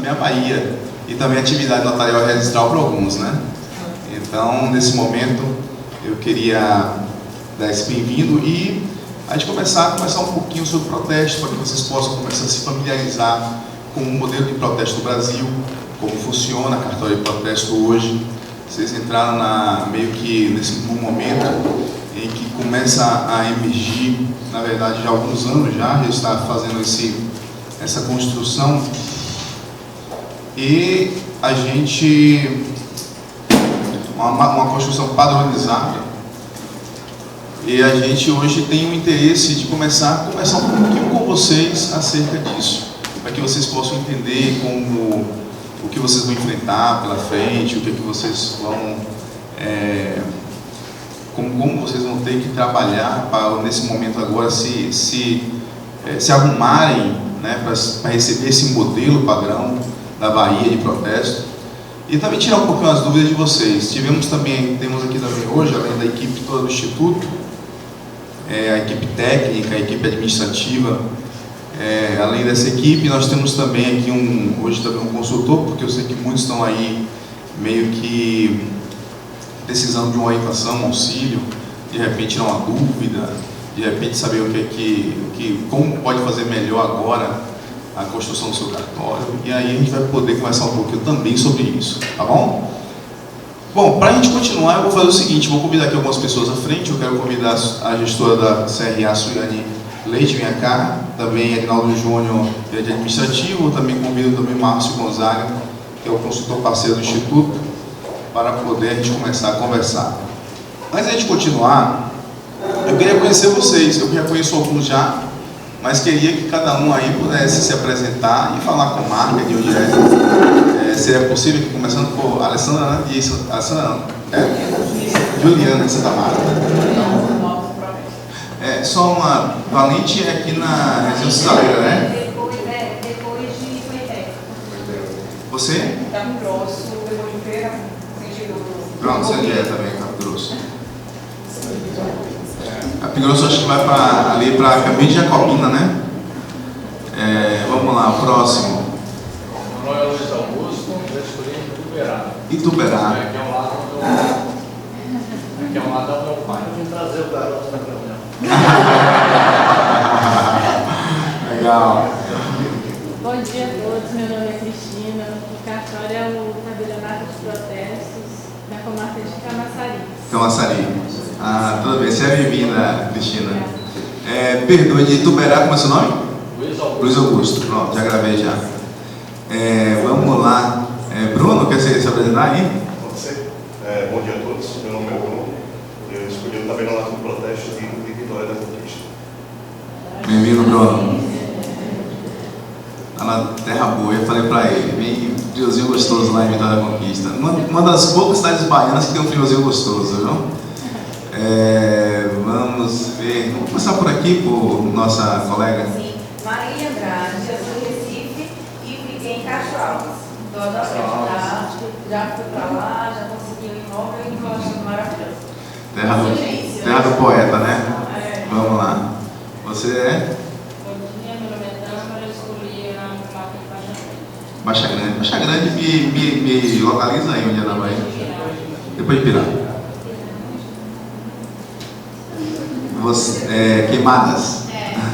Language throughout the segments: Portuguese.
também a Bahia e também a atividade notarial registral para alguns, né? Então, nesse momento, eu queria dar esse bem-vindo e a gente começar a conversar um pouquinho sobre o protesto, para que vocês possam começar a se familiarizar com o modelo de protesto do Brasil, como funciona a cartório de protesto hoje. Vocês entraram meio que nesse momento em que começa a emergir, na verdade, já há alguns anos já está fazendo essa construção, e a gente, uma construção padronizada, e a gente hoje tem o interesse de começar a conversar um pouquinho com vocês acerca disso, para que vocês possam entender o que vocês vão enfrentar pela frente, o que vocês vão, como vocês vão ter que trabalhar para, nesse momento agora, se arrumarem, né, para receber esse modelo padrão da Bahia de protesto, e também tirar um pouquinho as dúvidas de vocês. Temos aqui também hoje, além da equipe toda do Instituto, a equipe técnica, a equipe administrativa. Além dessa equipe, nós temos também aqui hoje também um consultor, porque eu sei que muitos estão aí meio que precisando de uma orientação, um auxílio, de repente tirar uma dúvida, de repente saber como pode fazer melhor agora a construção do seu cartório, e aí a gente vai poder conversar um pouquinho também sobre isso, tá bom? Bom, para a gente continuar, eu vou fazer o seguinte, vou convidar aqui algumas pessoas à frente. Eu quero convidar a gestora da CRA, Suiane Leite, vem cá, também Aguinaldo Júnior, diretor administrativo, também convido também Márcio Gonzaga, que é o consultor parceiro do Instituto, para poder a gente começar a conversar. Antes de a gente continuar, eu queria conhecer vocês. Eu já conheço alguns já, mas queria que cada um aí pudesse se apresentar e falar com a marca de onde seria possível, que começando por Alessandra, né? Alessandra não, Juliana de Santa Marta. Só uma valente aqui na região cisaleira, né? Depois de Coité. Você? Campo Grosso, depois de Feira, sentido. Pronto, você é também, Campo Grosso. Campo Grosso acho que vai ali para Caminho de Jacobina, né? Vamos lá, o próximo. Meu nome é Luiz Augusto, eu escolhi Ituberá. Ituberá. Aqui é um lado do meu pai. Eu vim trazer o garoto da reunião. Legal. Bom dia a todos, meu nome é Cristina. O cartório é o tabelionato de protestos da comarca de Camaçari. Camaçari. Tudo bem. Seja bem-vinda, Cristina. Perdoe, de Ituberá, como é seu nome? Luiz Augusto. Luiz Augusto. Pronto, já gravei já. Vamos lá. Bruno, quer se apresentar aí? Pode ser. Bom dia a todos, meu nome é Bruno. Eu escolhi o tabelionato do protesto de Vitória da Conquista. Bem-vindo, Bruno. Tá na terra boa, eu falei pra ele, bem friozinho gostoso lá em Vitória da Conquista. Uma das poucas cidades baianas que tem um friozinho gostoso, viu? Vamos ver, vamos começar por aqui, por nossa colega. Sim, Marília Andrade, eu sou de Recife e fiquei em Castro Alves. Estou adorando, já fui para lá, já consegui um imóvel e estou achando maravilhoso. Terra do poeta, né? Vamos lá. Você é? Bom dia, meu nome é Tâmara, eu escolhi a comarca de Baixa Baixa Grande. Grande. Baixa Grande, me localiza aí onde é na Bahia. Depois de Pirá. Você, Queimadas.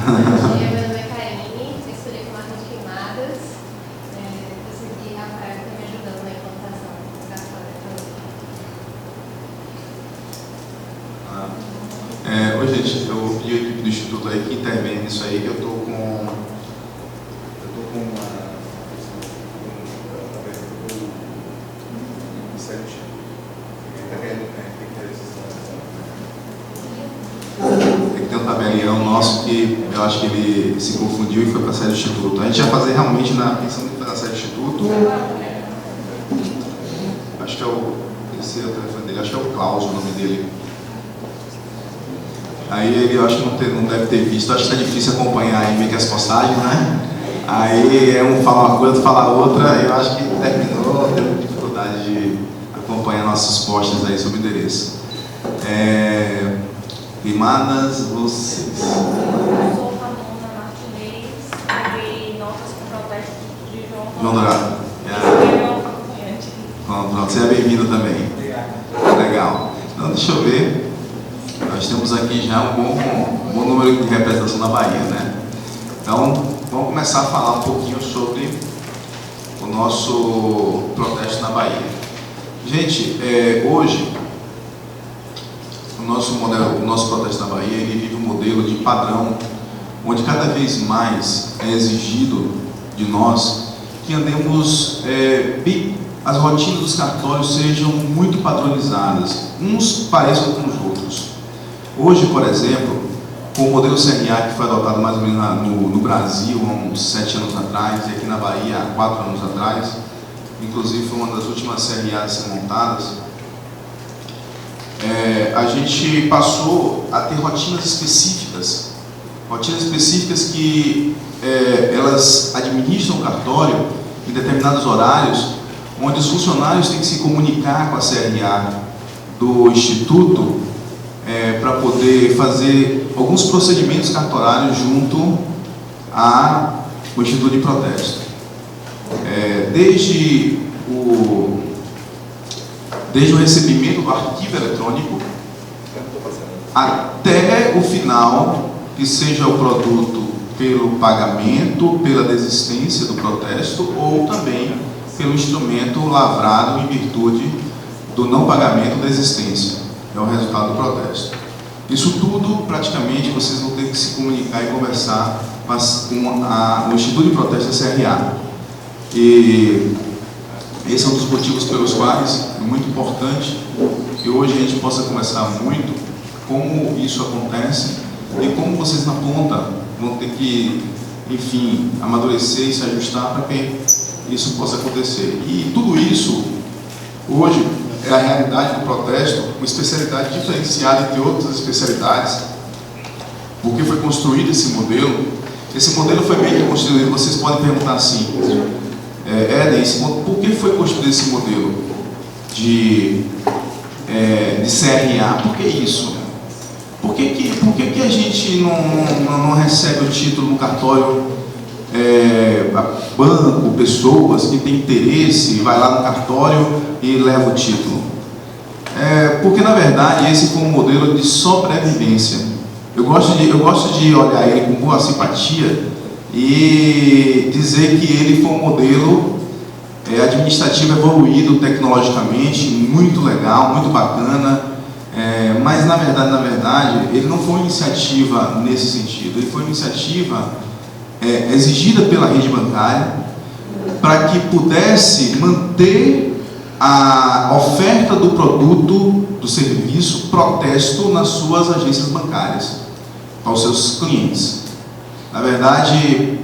Bom dia, meu nome é Karine, eu escolhi a comarca de Queimadas. Eu segui Rafael, que está me ajudando na implantação do cartório. Oi, gente, eu pedi a equipe do Instituto aí que intervém nisso aí, que eu estou com uma. Tem que ter um tabelião nosso que eu acho que ele se confundiu e foi para a sede do Instituto. A gente ia fazer realmente pensando em fazer a sede do Instituto. Acho que esse é o telefone dele, acho que é o Klaus, o nome dele. Aí ele, eu acho que não deve ter visto, acho que está difícil acompanhar aí meio que as postagens, né? Aí um fala uma coisa, outro fala outra, eu acho que terminou, teve dificuldade de acompanhar nossos posts aí sobre o endereço. Queimadas, vocês. Eu sou Ramona Martinez, escrevi notas com protesto de João Dourado. também. Legal. Então, deixa eu ver. Nós temos aqui já um bom número de representação na Bahia, né? Então, vamos começar a falar um pouquinho sobre o nosso protesto na Bahia. Gente, hoje, o nosso protesto na Bahia, ele vive um modelo de padrão, onde cada vez mais é exigido de nós que andemos, as rotinas dos cartórios sejam muito padronizadas, uns pareçam com os outros. Hoje, por exemplo, com o modelo CRA que foi adotado mais ou menos no Brasil há uns 7 anos atrás, e aqui na Bahia há 4 anos atrás, inclusive foi uma das últimas CRAs a ser montadas, a gente passou a ter rotinas específicas que elas administram o cartório em determinados horários, onde os funcionários têm que se comunicar com a CRA do Instituto para poder fazer alguns procedimentos cartorários junto ao Instituto de Protesto. Desde o recebimento do arquivo eletrônico até o final, que seja o produto pelo pagamento, pela desistência do protesto ou também pelo instrumento lavrado em virtude do não pagamento da desistência. É o resultado do protesto. Isso tudo, praticamente, vocês vão ter que se comunicar e conversar com o Instituto de Protesto da CRA. E esse é um dos motivos pelos quais é muito importante que hoje a gente possa conversar muito como isso acontece e como vocês na ponta vão ter que, enfim, amadurecer e se ajustar para que isso possa acontecer. E tudo isso, hoje, é a realidade do protesto, uma especialidade diferenciada entre outras especialidades, porque foi construído esse modelo. Esse modelo foi bem construído. Vocês podem perguntar assim, por que foi construído esse modelo de CRA? Por que isso? Por que a gente não recebe o título no cartório? Banco, pessoas que têm interesse, vai lá no cartório e leva o título. Porque na verdade esse foi um modelo de sobrevivência. Eu gosto de olhar ele com boa simpatia e dizer que ele foi um modelo administrativo evoluído tecnologicamente, muito legal, muito bacana, mas na verdade ele não foi uma iniciativa nesse sentido, ele foi uma iniciativa exigida pela rede bancária para que pudesse manter a oferta do produto, do serviço, protesto nas suas agências bancárias, aos seus clientes. Na verdade,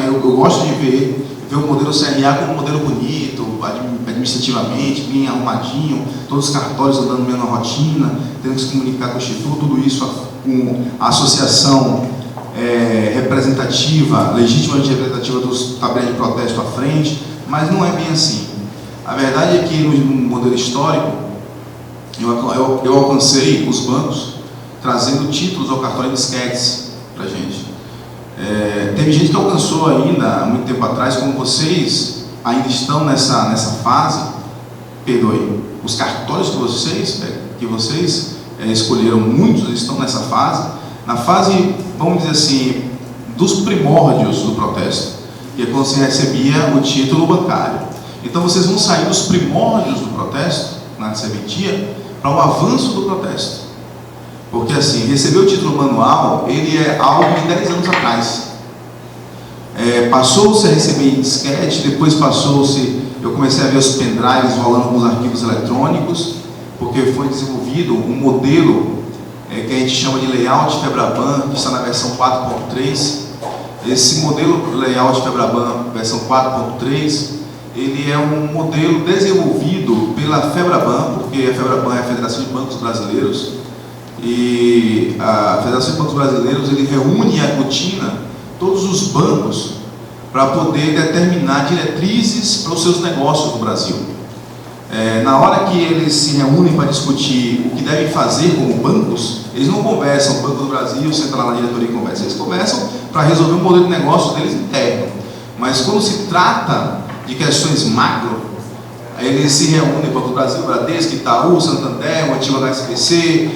eu gosto de ver o modelo CRA como um modelo bonito, administrativamente, bem arrumadinho, todos os cartórios andando na mesma rotina, tendo que se comunicar com o Instituto, tudo isso com a associação representativa, legitimamente representativa dos tabeliões de protesto à frente, mas não é bem assim. A verdade é que no modelo histórico, eu alcancei os bancos trazendo títulos ao cartório em disquetes para a gente. Teve gente que alcançou ainda, há muito tempo atrás, como vocês ainda estão nessa fase, os cartórios que vocês escolheram, muitos estão nessa fase, na fase, vamos dizer assim, dos primórdios do protesto, que é quando você recebia o título bancário. Então vocês vão sair dos primórdios do protesto, na serventia, para o avanço do protesto. Porque assim, receber o título manual, ele é algo de 10 anos atrás. Passou-se a receber em disquete, depois eu comecei a ver os pendrives rolando com os arquivos eletrônicos, porque foi desenvolvido um modelo que a gente chama de layout Febraban, que está na versão 4.3. Esse modelo layout Febraban, versão 4.3, ele é um modelo desenvolvido pela Febraban, porque a Febraban é a Federação de Bancos Brasileiros, e a Federação de Bancos Brasileiros ele reúne e aglutina todos os bancos para poder determinar diretrizes para os seus negócios no Brasil. Na hora que eles se reúnem para discutir o que devem fazer como bancos, eles não conversam, o Banco do Brasil senta lá na diretoria e conversa, eles conversam para resolver um modelo de negócio deles interno. Mas quando se trata de questões macro, Aí eles se reúnem, Banco do Brasil, Bradesco, Itaú, Santander, o antigo HSBC,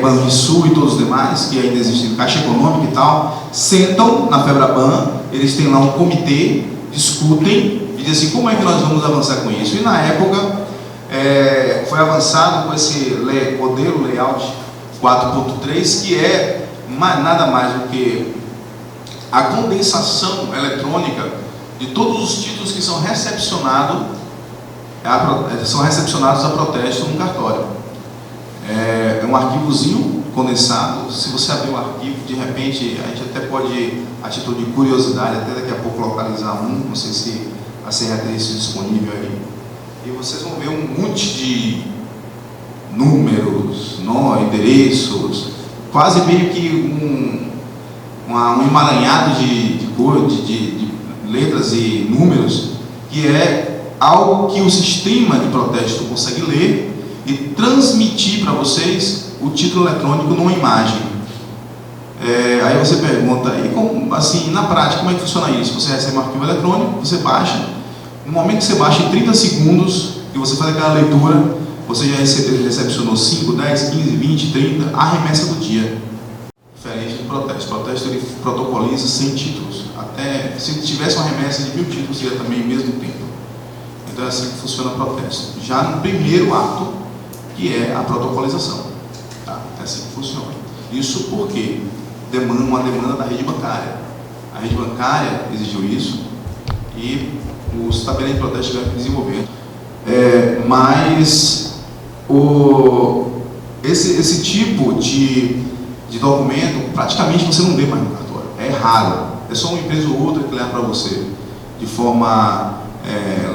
Banrisul e todos os demais, que ainda existem, Caixa Econômica e tal, sentam na FEBRABAN, eles têm lá um comitê, discutem e dizem assim, como é que nós vamos avançar com isso? E na época foi avançado com esse modelo layout 4.3, que é nada mais do que a condensação eletrônica de todos os títulos que são recepcionados a protesto no cartório. É um arquivozinho condensado. Se você abrir um arquivo, de repente, a gente até pode, a título de curiosidade, até daqui a pouco localizar um, não sei se a CRA tem isso disponível aí, e vocês vão ver um monte de números, endereços, quase meio que um emaranhado de letras e números, que é algo que o sistema de protesto consegue ler e transmitir para vocês o título eletrônico numa imagem. Aí você pergunta, e como, assim, na prática, como é que funciona isso? Você recebe um arquivo eletrônico, você baixa, no momento que você baixa, em 30 segundos, e você faz aquela leitura, você já recepcionou 5, 10, 15, 20, 30, a remessa do dia. Diferente do protesto. O protesto ele protocoliza 100 títulos. Até se tivesse uma remessa de 1000 títulos, seria também o mesmo tempo. Então é assim que funciona o protesto. Já no primeiro ato, que é a protocolização. Tá? É assim que funciona. Isso porque uma demanda da rede bancária. A rede bancária exigiu isso e os tabelas de protesto tiveram que desenvolver. Mas esse tipo de documento, praticamente você não vê mais no cartório. É raro. É só uma empresa ou outra que leva para você de forma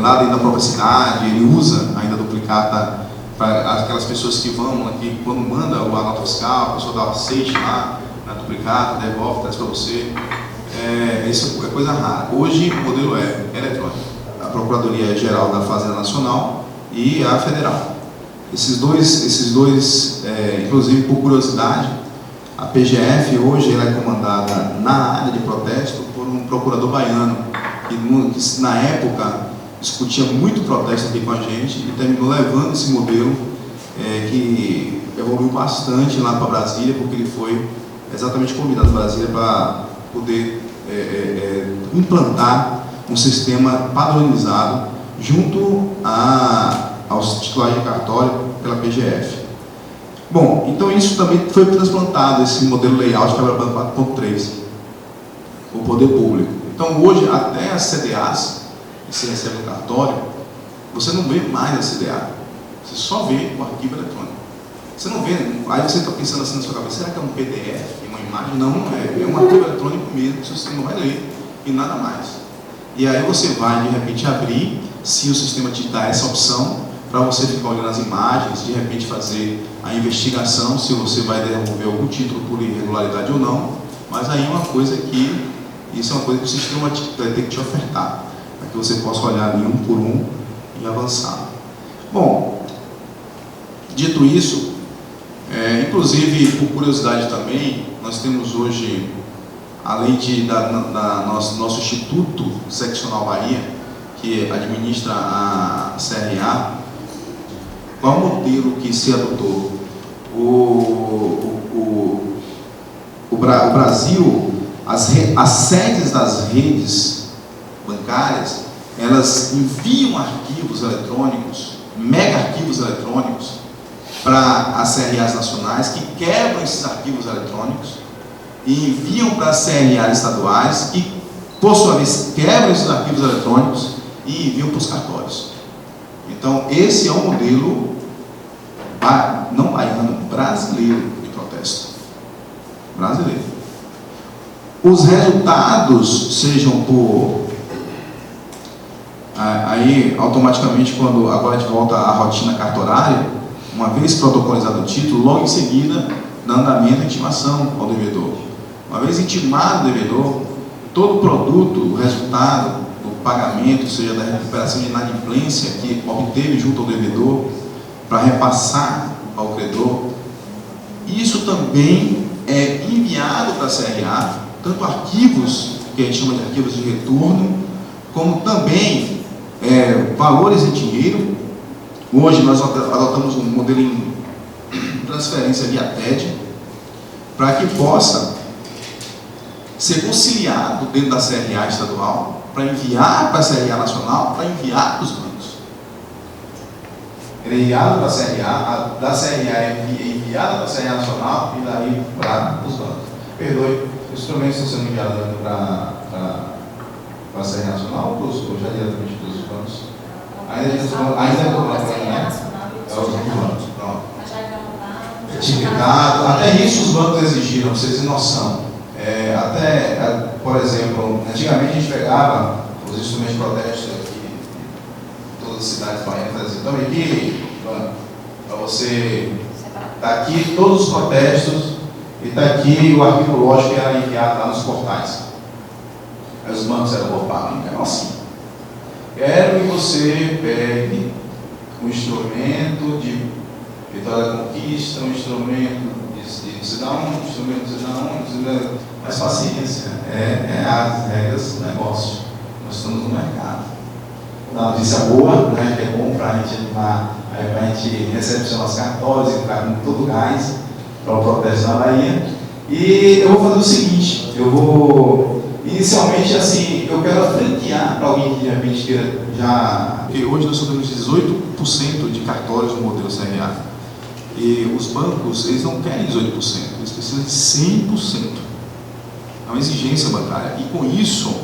lá dentro da própria cidade. Ele usa ainda duplicata para aquelas pessoas que vão aqui, quando manda a nota fiscal, a pessoa dá o aceite lá na duplicata, devolve, traz para você. Isso é coisa rara. Hoje o modelo é eletrônico. A Procuradoria Geral da Fazenda Nacional e a Federal. Esses dois, inclusive por curiosidade, a PGF hoje ela é comandada na área de protesto por um procurador baiano, que na época discutia muito protesto aqui com a gente e terminou levando esse modelo que evoluiu bastante lá para Brasília, porque ele foi exatamente convidado para Brasília para poder implantar um sistema padronizado junto aos titulares de cartório pela PGF. Bom, então isso também foi transplantado, esse modelo layout para a 4.3, o poder público. Então hoje, até as CDAs que se recebe no cartório, você não vê mais a CDA, você só vê o arquivo eletrônico. Você não vê, aí você está pensando assim na sua cabeça, será que é um PDF, uma imagem? Não, é um arquivo eletrônico mesmo, que você não vai ler e nada mais. E aí você vai, de repente, abrir, se o sistema te dá essa opção, para você ficar olhando as imagens, de repente fazer a investigação, se você vai devolver algum título por irregularidade ou não. Mas aí isso é uma coisa que o sistema vai ter que te ofertar, para que você possa olhar ali um por um e avançar. Bom, dito isso, inclusive, por curiosidade também, nós temos hoje, além nosso Instituto Seccional Bahia, que administra a CRA, qual o modelo que se adotou? O Brasil, as sedes das redes bancárias, elas enviam arquivos eletrônicos, mega arquivos eletrônicos, para as CRAs nacionais, que quebram esses arquivos eletrônicos e enviam para as CRAs estaduais, que, por sua vez, quebram esses arquivos eletrônicos e enviam para os cartórios. Então, esse é um modelo não baiano, brasileiro de protesto. Brasileiro. Os resultados sejam por... Aí, automaticamente, quando agora a gente volta à rotina cartorária, uma vez protocolizado o título, logo em seguida, dá andamento à intimação ao devedor. Uma vez intimado o devedor, todo produto, o resultado do pagamento, seja da recuperação de inadimplência que obteve junto ao devedor, para repassar ao credor, isso também é enviado para a CRA, tanto arquivos, que a gente chama de arquivos de retorno, como também valores em dinheiro. Hoje nós adotamos um modelo em transferência via TED, para que possa ser conciliado dentro da CRA estadual, para enviar para a CRA nacional, para enviar para os bancos. Ele é enviado para a CRA, da CRA é enviado para a CRA nacional e daí para os bancos. Perdoe, os instrumentos estão sendo enviados para a CRA nacional ou já diretamente para os bancos? Ainda é do banco, né? É os bancos, pronto. Certificado, até isso os bancos exigiram, para vocês terem noção. Por exemplo, antigamente a gente pegava os instrumentos de protesto aqui, todas as cidades baianas, então aqui, para você, está aqui todos os protestos e está aqui o arquivo lógico que era enviado lá nos portais. Aí os bancos eram roubados, não é assim. Quero que você pegue um instrumento de Vitória da Conquista, um instrumento de cidadão, um instrumento de cidadão, mas paciência, as regras do negócio. Nós estamos no mercado. Uma notícia boa, né, que é bom para a gente animar, para a gente recepcionar os cartórios e ficar com todo o gás para o protesto na Bahia. E eu vou fazer o seguinte, inicialmente assim, eu quero franquear para alguém que de repente queira já... Porque hoje nós só temos 18% de cartórios no modelo CRA. E os bancos, eles não querem 18%, eles precisam de 100%. É uma exigência bancária. E com isso,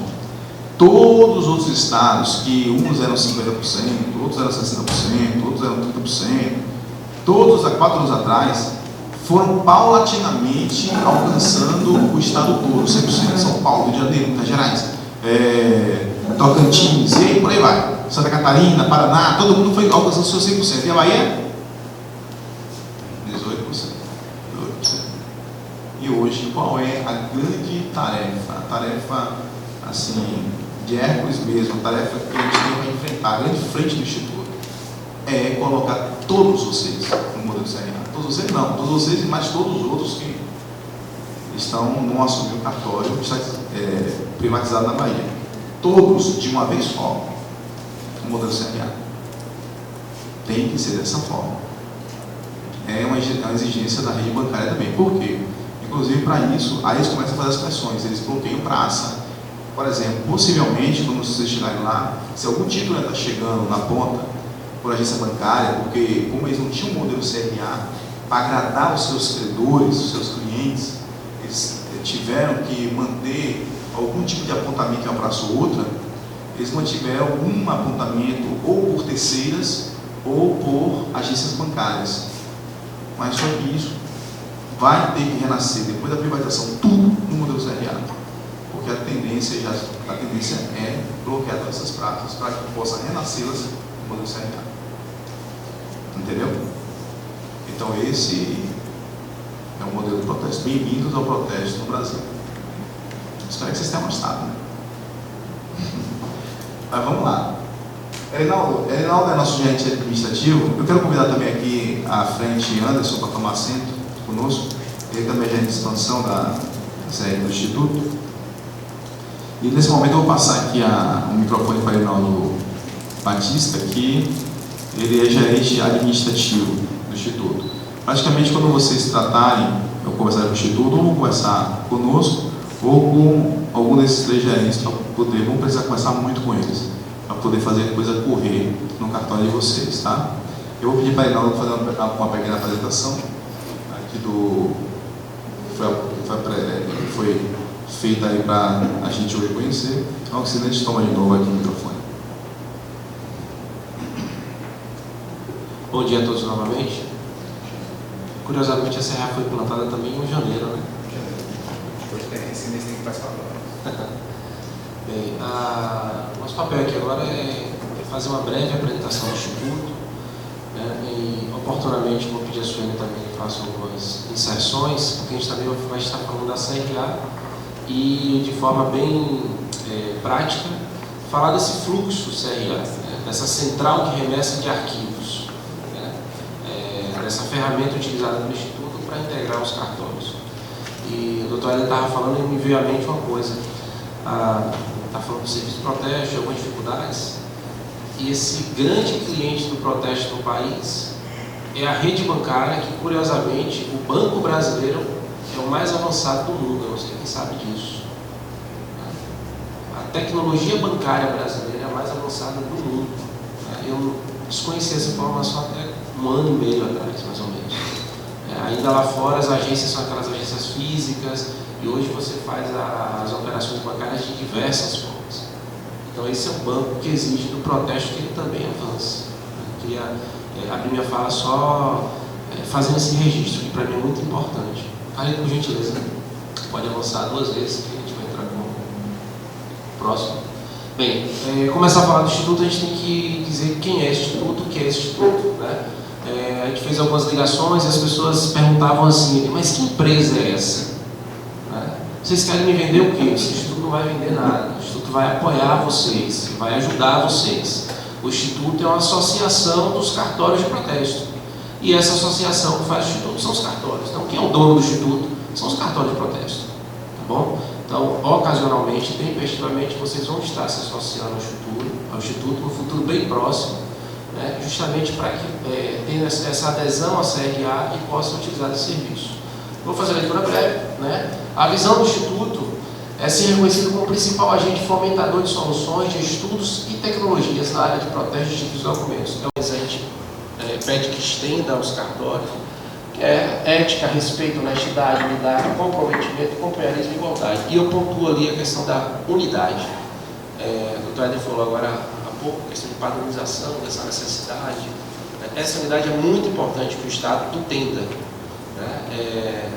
todos os outros estados, que uns eram 50%, outros eram 60%, outros eram 30%, todos há 4 anos atrás, foram paulatinamente alcançando o estado todo, 100%. São Paulo, Rio de Janeiro, Minas Gerais, Tocantins, e aí por aí vai. Santa Catarina, Paraná, todo mundo foi alcançando seus 100%. E a Bahia? 18%. E hoje, qual é a grande tarefa? A tarefa, assim, de Hércules mesmo, a tarefa que a gente tem para enfrentar, a grande frente do Instituto, é colocar todos vocês no modelo CRA. Todos vocês não, todos vocês e mais todos os outros que não assumiram o cartório, que está privatizado na Bahia. Todos, de uma vez só, no modelo CRA. Tem que ser dessa forma. É uma exigência da rede bancária também. Por quê? Inclusive, para isso, aí eles começam a fazer as pressões, eles bloqueiam praça. Por exemplo, possivelmente, quando vocês chegarem lá, se algum título está chegando na ponta, por agência bancária, porque como eles não tinham um modelo CRA para agradar os seus credores, os seus clientes, eles tiveram que manter algum tipo de apontamento em uma praça ou outra, eles mantiveram um apontamento ou por terceiras ou por agências bancárias. Mas só que isso vai ter que renascer depois da privatização, tudo no modelo CRA, porque a tendência é bloquear todas essas praças para que possa renascê-las no modelo CRA. Entendeu? Então esse é o modelo de protesto. Bem-vindos ao protesto no Brasil. Espero que vocês tenham gostado, né? Mas vamos lá. Erinaldo é nosso gerente administrativo. Eu quero convidar também aqui à frente Anderson para tomar assento conosco. Ele também é gerente de expansão da série do Instituto. E nesse momento eu vou passar aqui o microfone para Erinaldo Batista, que ele é gerente administrativo do Instituto. Praticamente, quando vocês tratarem, ou conversarem com o Instituto, ou vão conversar conosco, ou com algum desses 3 gerentes, vão precisar conversar muito com eles, para poder fazer a coisa correr no cartório de vocês, tá? Eu vou pedir para a Erinaldo fazer uma pequena apresentação aqui que foi feita aí para a gente hoje conhecer. Então, se a gente toma de novo aqui o microfone. Bom dia a todos novamente. Curiosamente, a CRA foi plantada também em janeiro, né? Hoje tem incidência que faz favor. Bem, nosso papel aqui agora é fazer uma breve apresentação do Instituto, né? E oportunamente vou pedir a Suene também que faça algumas inserções, porque a gente também vai estar falando da CRA e de forma bem prática falar desse fluxo CRA, né? Dessa central de remessa de arquivos, essa ferramenta utilizada no Instituto para integrar os cartórios. E o doutor Hélio estava falando e me veio à mente uma coisa. Está falando do serviço de protesto, algumas dificuldades. E esse grande cliente do protesto no país é a rede bancária, que curiosamente o Banco Brasileiro é o mais avançado do mundo, eu não sei quem sabe disso. A tecnologia bancária brasileira é a mais avançada do mundo. Eu desconheci essa informação até 1 ano e meio atrás, mais ou menos. Ainda lá fora as agências são aquelas agências físicas e hoje você faz as operações bancárias de diversas formas. Então esse é um banco que exige do protesto que ele também avance. Eu queria abrir minha fala só fazendo esse registro, que para mim é muito importante. Carlinhos, por gentileza, pode avançar 2 vezes, que a gente vai entrar com o próximo. Bem, começar a falar do Instituto, a gente tem que dizer quem é esse Instituto, o que é esse Instituto, né? A gente fez algumas ligações e as pessoas perguntavam assim, mas que empresa é essa? Vocês querem me vender o quê? Esse Instituto não vai vender nada, o Instituto vai apoiar vocês, vai ajudar vocês. O Instituto é uma associação dos cartórios de protesto. E essa associação que faz o Instituto são os cartórios. Então, quem é o dono do Instituto? São os cartórios de protesto. Tá bom? Então, ocasionalmente, tempestivamente, vocês vão estar se associando ao Instituto no futuro bem próximo, né? Justamente para que tenha essa adesão à CRA e possa utilizar esse serviço. Vou fazer a leitura breve, né? A visão do Instituto é ser reconhecido como principal agente fomentador de soluções, de estudos e tecnologias na área de protesto de títulos e documentos. Então, a gente pede que estenda aos cartórios, que é ética, respeito, honestidade, unidade, comprometimento, companheirismo e igualdade. E eu pontuo ali a questão da unidade. O Dr. Éder falou agora há pouco, a questão de padronização, dessa necessidade. Essa unidade é muito importante que o Estado entenda, né?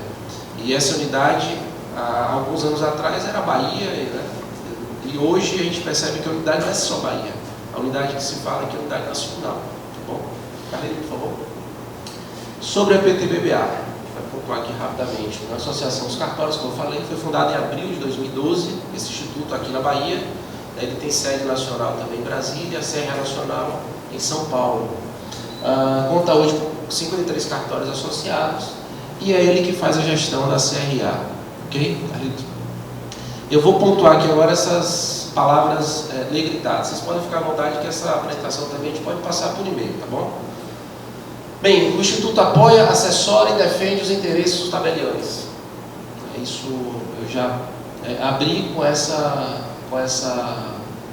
E essa unidade, há alguns anos atrás, era a Bahia, né? E hoje a gente percebe que a unidade não é só Bahia. A unidade que se fala é que é a unidade nacional. Tá bom? Carlinhos, por favor. Sobre a PTBBA, a gente vai pontuar aqui rapidamente. A Associação dos Cartórios, como eu falei, foi fundada em abril de 2012, esse instituto aqui na Bahia. Ele tem sede nacional também em Brasília, CRA nacional em São Paulo. Conta hoje com 53 cartórios associados e é ele que faz a gestão da CRA. Ok? Eu vou pontuar aqui agora essas palavras negritadas. Vocês podem ficar à vontade que essa apresentação também a gente pode passar por e-mail, tá bom? Bem, o Instituto apoia, assessora e defende os interesses dos tabeliões. Isso eu já abri com essa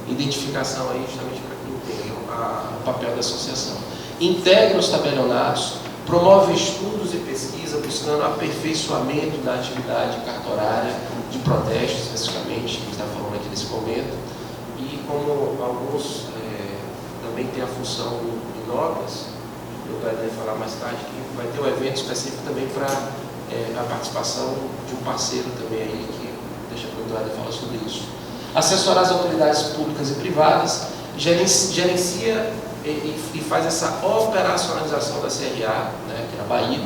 identificação aí, justamente para que entendam o papel da associação. Integra os tabelionatos, promove estudos e pesquisa buscando aperfeiçoamento da atividade cartorária de protesto, especificamente, que a gente está falando aqui nesse momento, e como alguns também têm a função de normas, eu vou falar mais tarde que vai ter um evento específico também para a participação de um parceiro também aí, que deixa a doutora falar sobre isso. Assessorar as autoridades públicas e privadas, gerencia e faz essa operacionalização da CRA, né, aqui na Bahia.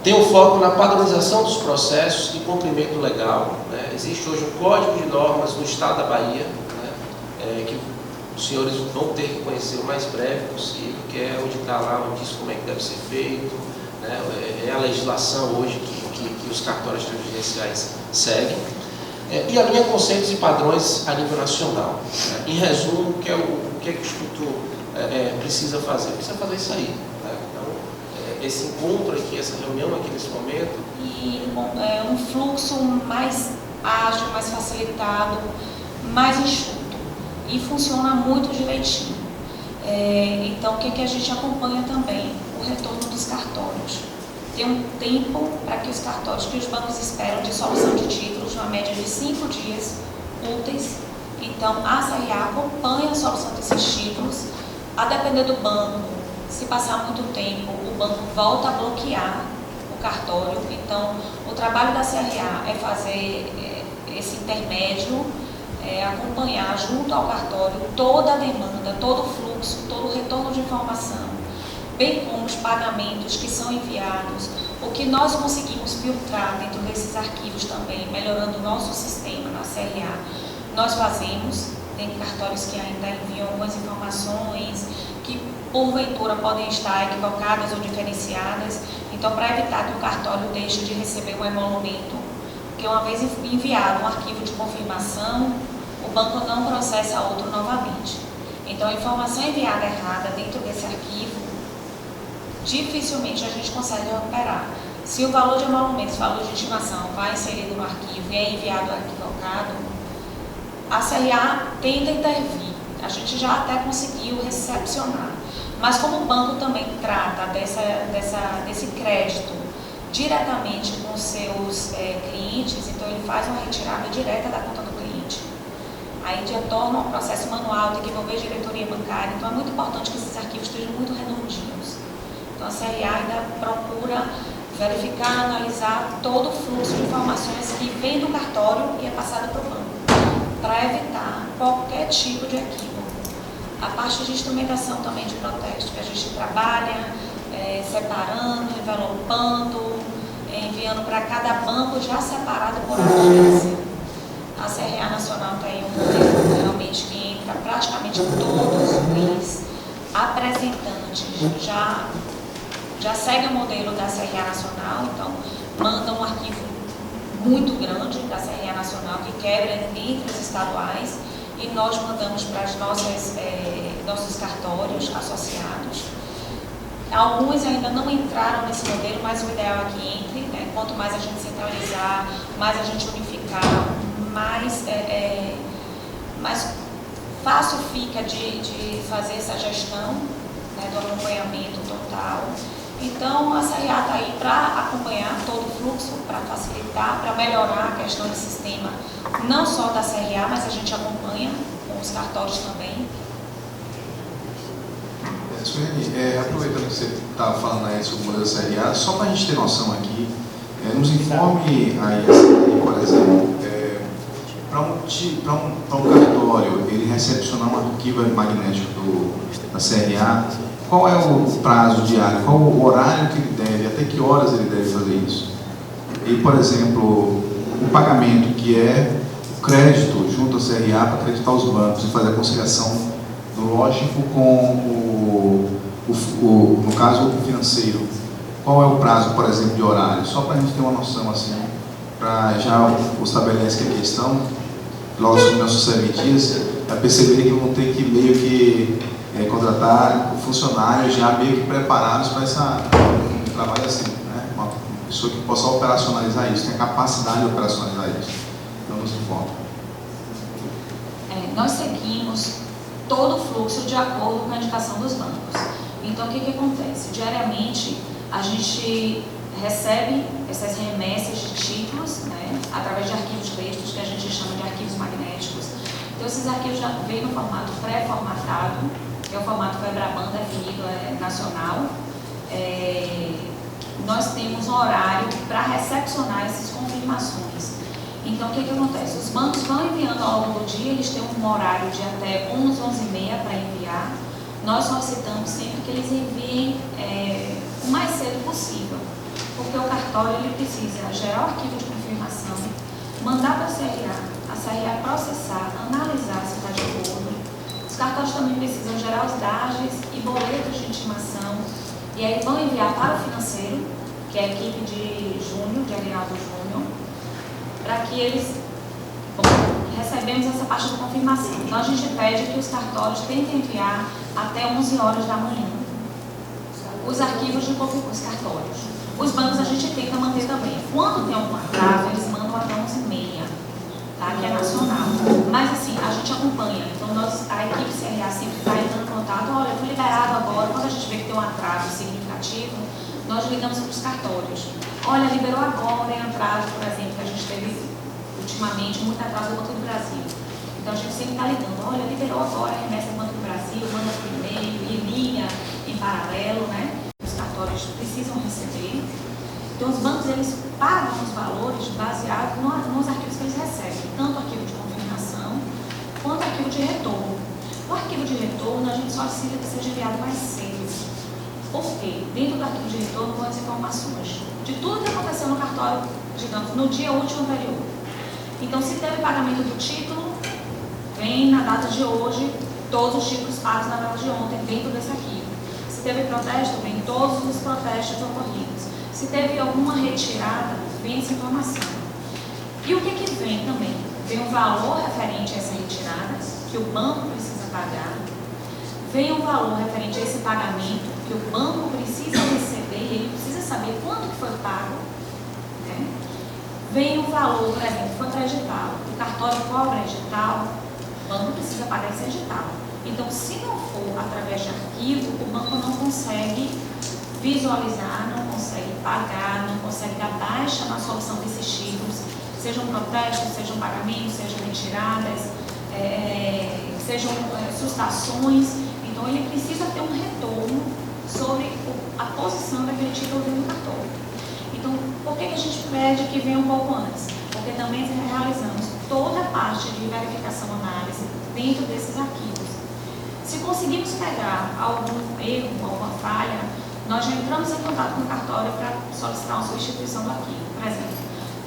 Tem um foco na padronização dos processos e cumprimento legal. Né. Existe hoje um código de normas no estado da Bahia, né, que os senhores vão ter que conhecer o mais breve possível, que é onde está lá, onde diz como é que deve ser feito, né, é a legislação hoje que os cartórios judiciais seguem. E alinha conceitos e padrões a nível nacional. Né. Em resumo, o que é o Instituto precisa fazer? Precisa fazer isso aí. Né. Então, esse encontro aqui, essa reunião aqui nesse momento. E um fluxo mais ágil, mais facilitado, mais enxuto. E funciona muito direitinho. Então, o que a gente acompanha também? O retorno dos cartórios. Tem um tempo para que os cartórios, que os bancos esperam de solução de títulos, uma média de 5 dias úteis. Então, a CRA acompanha a solução desses títulos. A depender do banco, se passar muito tempo, o banco volta a bloquear o cartório. Então, o trabalho da CRA é fazer esse intermédio, acompanhar junto ao cartório toda a demanda, todo o fluxo, todo o retorno de informação, bem como os pagamentos que são enviados, o que nós conseguimos filtrar dentro desses arquivos também, melhorando o nosso sistema na CRA. Nós fazemos, tem cartórios que ainda enviam algumas informações que porventura podem estar equivocadas ou diferenciadas, então para evitar que o cartório deixe de receber um emolumento, porque uma vez enviado um arquivo de confirmação, o banco não processa outro novamente. Então, a informação enviada errada dentro desse arquivo, dificilmente a gente consegue recuperar. Se o valor de emolumentos, valor de estimação, vai inserido no arquivo e é enviado equivocado, a CRA tenta intervir. A gente já até conseguiu recepcionar. Mas como o banco também trata desse crédito diretamente com seus clientes, então ele faz uma retirada direta da conta do cliente. Aí já torna um processo manual, tem que envolver diretoria bancária, então é muito importante que esses arquivos estejam muito redondinhos. Então a CRA ainda procura verificar, analisar todo o fluxo de informações que vem do cartório e é passado para o banco, para evitar qualquer tipo de equívoco. A parte de instrumentação também de protesto, que a gente trabalha separando, envelopando, enviando para cada banco já separado por agência. A CRA Nacional tem um modelo realmente que entra praticamente todos os mês, apresentante, já segue o modelo da CRA Nacional, então manda um arquivo muito grande da CRA Nacional que quebra entre os estaduais e nós mandamos para os nossos cartórios associados. Alguns ainda não entraram nesse modelo, mas o ideal é que entre, né? Quanto mais a gente centralizar, mais a gente unificar, mais fácil fica de fazer essa gestão, né, do acompanhamento total. Então, a CRA está aí para acompanhar todo o fluxo, para facilitar, para melhorar a questão do sistema, não só da CRA, mas a gente acompanha com os cartórios também. Sueli, aproveitando que você estava falando aí sobre o modelo CRA, só para a gente ter noção aqui, nos informe aí, por exemplo, para um cartório ele recepcionar um arquivo magnético da CRA, qual é o prazo diário, qual o horário que ele deve, até que horas ele deve fazer isso? E, por exemplo, o pagamento, que é o crédito junto à CRA para acreditar os bancos e fazer a conciliação do lógico com no caso, o financeiro. Qual é o prazo, por exemplo, de horário? Só para a gente ter uma noção, assim, para já o estabelece que a questão, logo nos nossos 7 dias, para perceber que vão ter que meio que contratar funcionários já meio que preparados para um trabalho assim, né? Uma pessoa que possa operacionalizar isso, tem a capacidade de operacionalizar isso. Então, nos informa. Nós seguimos todo o fluxo de acordo com a indicação dos bancos. Então, o que acontece? Diariamente, a gente recebe essas remessas de títulos, né, através de arquivos textos, que a gente chama de arquivos magnéticos. Então, esses arquivos já vêm no formato pré-formatado, que é o formato FEBRABAN definido, nacional. Nós temos um horário para recepcionar essas confirmações. Então, o que acontece? Os bancos vão enviando ao longo do dia, eles têm um horário de até 11, 11h30 para enviar. Nós solicitamos sempre que eles enviem o mais cedo possível, porque o cartório ele precisa gerar o arquivo de confirmação, mandar para a CRA processar, analisar se está de acordo. Os cartórios também precisam gerar os DAGEs e boletos de intimação, e aí vão enviar para o financeiro, que é a equipe de Júnior, de Aguinaldo Júnior, para que eles... recebemos essa parte de confirmação. Então, a gente pede que os cartórios tentem enviar até 11 horas da manhã os arquivos de os cartórios. Os bancos a gente tenta manter também. Quando tem algum atraso, eles mandam até 11h30, tá? Que é nacional. Mas, assim, a gente acompanha. Então, a equipe CRA sempre está entrando em contato. Olha, foi liberado agora. Quando a gente vê que tem um atraso significativo, nós ligamos para os cartórios. Olha, liberou agora, tem atraso, por exemplo, que a gente teve ultimamente muito atraso do Banco do Brasil. Então a gente sempre está ligando, olha, liberou agora a remessa do Banco do Brasil, manda por e-mail e liga em paralelo, né? Os cartórios precisam receber. Então os bancos, eles pagam os valores baseados nos arquivos que eles recebem, tanto o arquivo de confirmação quanto o arquivo de retorno. O arquivo de retorno a gente solicita que seja enviado mais cedo. Por quê? Dentro do arquivo de retorno vão as informações de tudo que aconteceu no cartório, digamos, no dia útil anterior. Então, se teve pagamento do título, vem na data de hoje todos os títulos pagos na data de ontem dentro desse arquivo. Se teve protesto, vem todos os protestos ocorridos. Se teve alguma retirada, vem essa informação. E o que vem também? Vem um valor referente a essa retirada, que o banco precisa pagar, vem um valor referente a esse pagamento que o banco precisa receber e ele precisa saber quanto que foi pago, né? Vem um valor, por exemplo, foi para edital, o cartório cobra edital, o banco precisa pagar esse edital. Então, se não for através de arquivo, o banco não consegue visualizar, não consegue pagar, não consegue dar baixa na solução desses títulos, sejam protestos, sejam pagamentos, sejam retiradas, sejam sustações. Então, ele precisa ter um retorno sobre a posição daquele título dentro do cartório. Então, por que a gente pede que venha um pouco antes? Porque também realizamos toda a parte de verificação e análise dentro desses arquivos. Se conseguimos pegar algum erro, alguma falha, nós já entramos em contato com o cartório para solicitar uma substituição do arquivo. Por exemplo,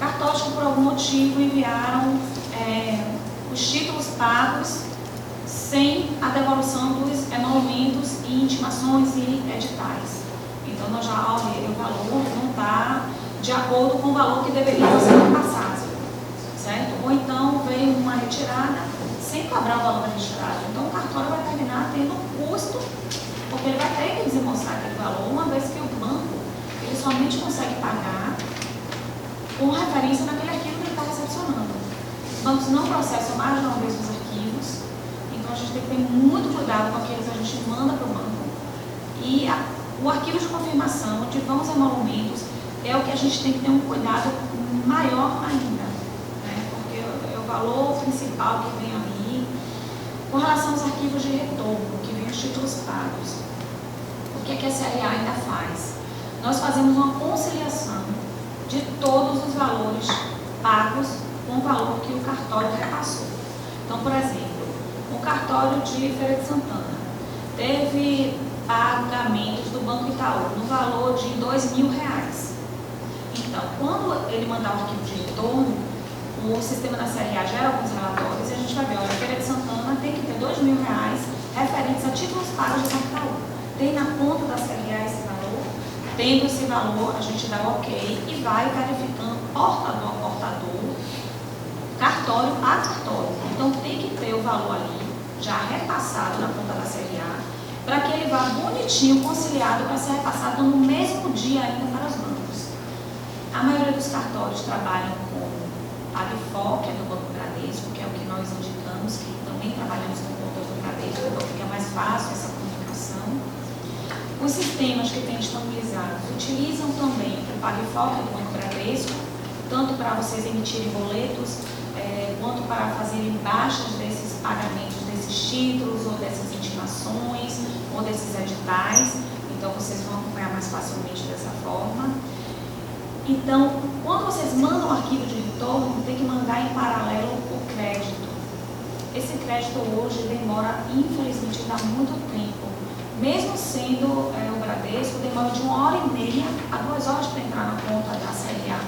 cartórios que por algum motivo enviaram os títulos pagos sem a devolução dos emolumentos e intimações e editais. Então, nós já olhamos o valor não está de acordo com o valor que deveria ser repassado, certo? Ou então, veio uma retirada sem cobrar o valor da retirada. Então, o cartório vai terminar tendo um custo, porque ele vai ter que demonstrar aquele valor, uma vez que o banco ele somente consegue pagar com referência naquele arquivo que ele está recepcionando. Os bancos não processam mais de uma vez os arquivos, então a gente tem que ter muito cuidado com aqueles que a gente manda para o banco. E o arquivo de confirmação de vãos emolumentos é o que a gente tem que ter um cuidado maior ainda, né? Porque é o valor principal que vem ali. Com relação aos arquivos de retorno, que vem os títulos pagos, o que a CRA ainda faz? Nós fazemos uma conciliação de todos os valores pagos com o valor que o cartório repassou. Então, por exemplo, o cartório de Feira de Santana teve pagamentos do Banco Itaú no valor de R$2.000. Então, quando ele mandar o arquivo de retorno, o sistema da CRA gera alguns relatórios e a gente vai ver, olha, a Feira de Santana tem que ter R$2.000 referentes a títulos pagos do Banco Itaú. Tem na conta da CRA esse valor? Tendo esse valor, a gente dá o ok e vai verificando portador a portador, cartório a cartório. Então, tem que ter o valor ali, já repassado na conta da CRA, para que ele vá bonitinho, conciliado, para ser repassado no mesmo dia ainda para os bancos. A maioria dos cartórios trabalham com PagFó, que é do Banco Bradesco, que é o que nós indicamos, que também trabalhamos com o conta do Bradesco, então fica mais fácil essa comunicação. Os sistemas que têm disponibilizados utilizam também o PagFó, que é do Banco Bradesco, tanto para vocês emitirem boletos, quanto para fazerem baixas desses pagamentos, desses títulos, ou dessas intimações, ou desses editais. Então, vocês vão acompanhar mais facilmente dessa forma. Então, quando vocês mandam o arquivo de retorno, tem que mandar em paralelo o crédito. Esse crédito hoje demora, infelizmente, dá muito tempo. Mesmo sendo o Bradesco, demora de 1h30 a 2 horas para entrar na conta da CRA.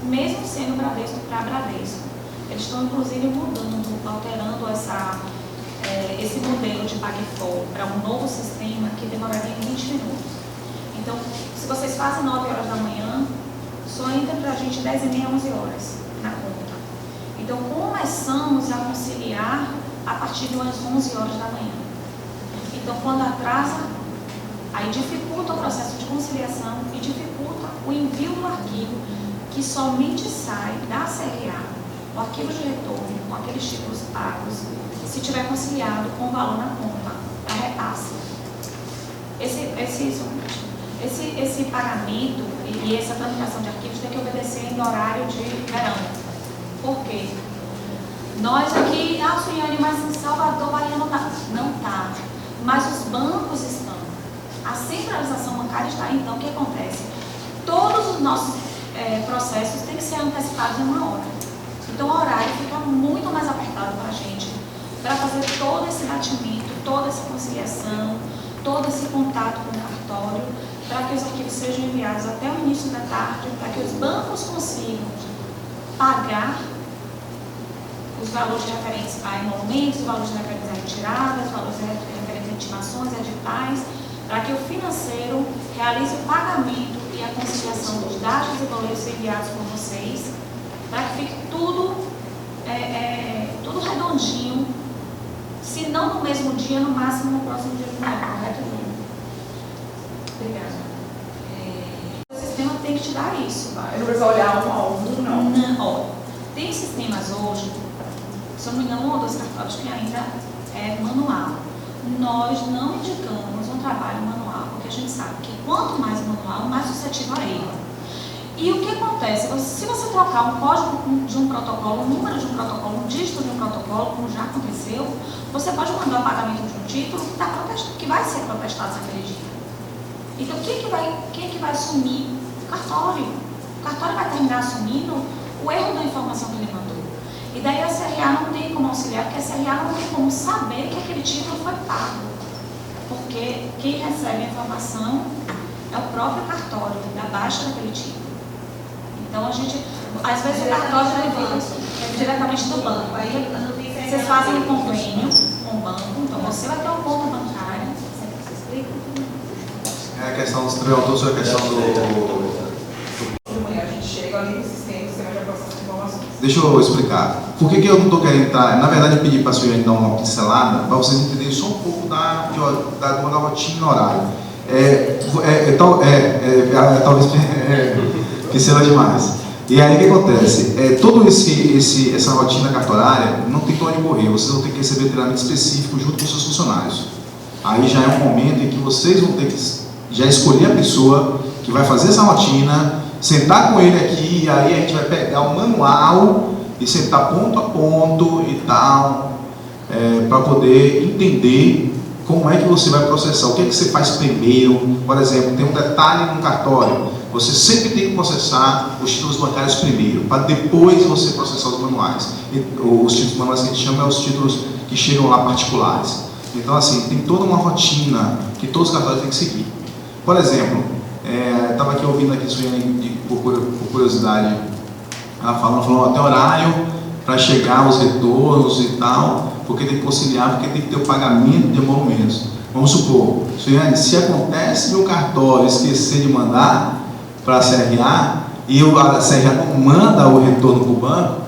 Mesmo sendo Bradesco para Bradesco. Eles estão, inclusive, mudando, alterando esse modelo de PagFó para um novo sistema que demoraria 20 minutos. Então, se vocês fazem 9 horas da manhã, só entra para a gente 10h30, 11 horas na conta. Então, começamos a conciliar a partir das 11 horas da manhã. Então, quando atrasa, aí dificulta o processo de conciliação e dificulta o envio do arquivo, que somente sai da CRA, o arquivo de retorno, com aqueles títulos pagos, se tiver conciliado com o valor na conta, para repasse. Esse pagamento e essa tramitação de arquivos tem que obedecer em horário de verão. Por quê? Nós aqui, Suiane, mas em Salvador, Bahia não está. Não está. Mas os bancos estão. A centralização bancária está. Então, o que acontece? Todos os nossos processos têm que ser antecipados em 1 hora. Então, o horário fica muito mais apertado para a gente, para fazer todo esse batimento, toda essa conciliação, todo esse contato com o cartório, para que os arquivos sejam enviados até o início da tarde, para que os bancos consigam pagar os valores referentes a emolumentos, os valores referentes a retiradas, os valores referentes a intimações, editais, para que o financeiro realize o pagamento e a conciliação dos dados e boletos enviados por vocês, para que fique tudo redondinho. Se não no mesmo dia, no máximo no próximo dia primeiro, correto? Obrigada. O sistema tem que te dar isso. Eu não preciso olhar um a um, não? Não, ó, tem sistemas hoje, se eu não me engano, um ou dois cartórios que ainda é manual. Nós não indicamos um trabalho manual, porque a gente sabe que quanto mais manual, mais suscetível a erro. E o que acontece? Se você trocar um código de um protocolo, um número de um protocolo, um dígito de um protocolo, como já aconteceu, você pode mandar o pagamento de um título que vai ser protestado naquele dia. Então, quem é que vai assumir? O cartório. O cartório vai terminar assumindo o erro da informação que ele mandou. E daí a CRA não tem como auxiliar, porque a CRA não tem como saber que aquele título foi pago. Porque quem recebe a informação é o próprio cartório, da baixa daquele título. Então a gente, às vezes o cartório é diretamente do banco. Aí vocês fazem um convênio com o banco, então você vai ter uma conta bancária. Você explica? É a questão dos tributos, é a questão do... De manhã a gente chega ali no sistema, o sistema já processa informações. Deixa eu explicar. Por que eu não estou querendo entrar? Na verdade, eu pedi para a senhora dar uma pincelada para vocês entenderem só um pouco da rotina horária. Talvez pincela demais. E aí o que acontece? Toda essa rotina cartorária não tem para onde correr. Vocês vão ter que receber treinamento específico junto com os seus funcionários. Aí já é um momento em que vocês vão ter que já escolher a pessoa que vai fazer essa rotina, sentar com ele aqui, e aí a gente vai pegar o manual e sentar ponto a ponto e tal, para poder entender como é que você vai processar, o que é que você faz primeiro. Por exemplo, tem um detalhe no cartório, você sempre tem que processar os títulos bancários primeiro, para depois você processar os manuais. Os títulos manuais que a gente chama é os títulos que chegam lá particulares. Então, assim, tem toda uma rotina que todos os cartórios têm que seguir. Por exemplo, estava aqui ouvindo aqui Suiane, por curiosidade, ela falou, tem horário para chegar os retornos e tal, porque tem que conciliar, porque tem que ter o pagamento de emolumentos. Vamos supor, Suiane, se acontece de um cartório esquecer de mandar para a CRA, e a CRA não manda o retorno para o banco,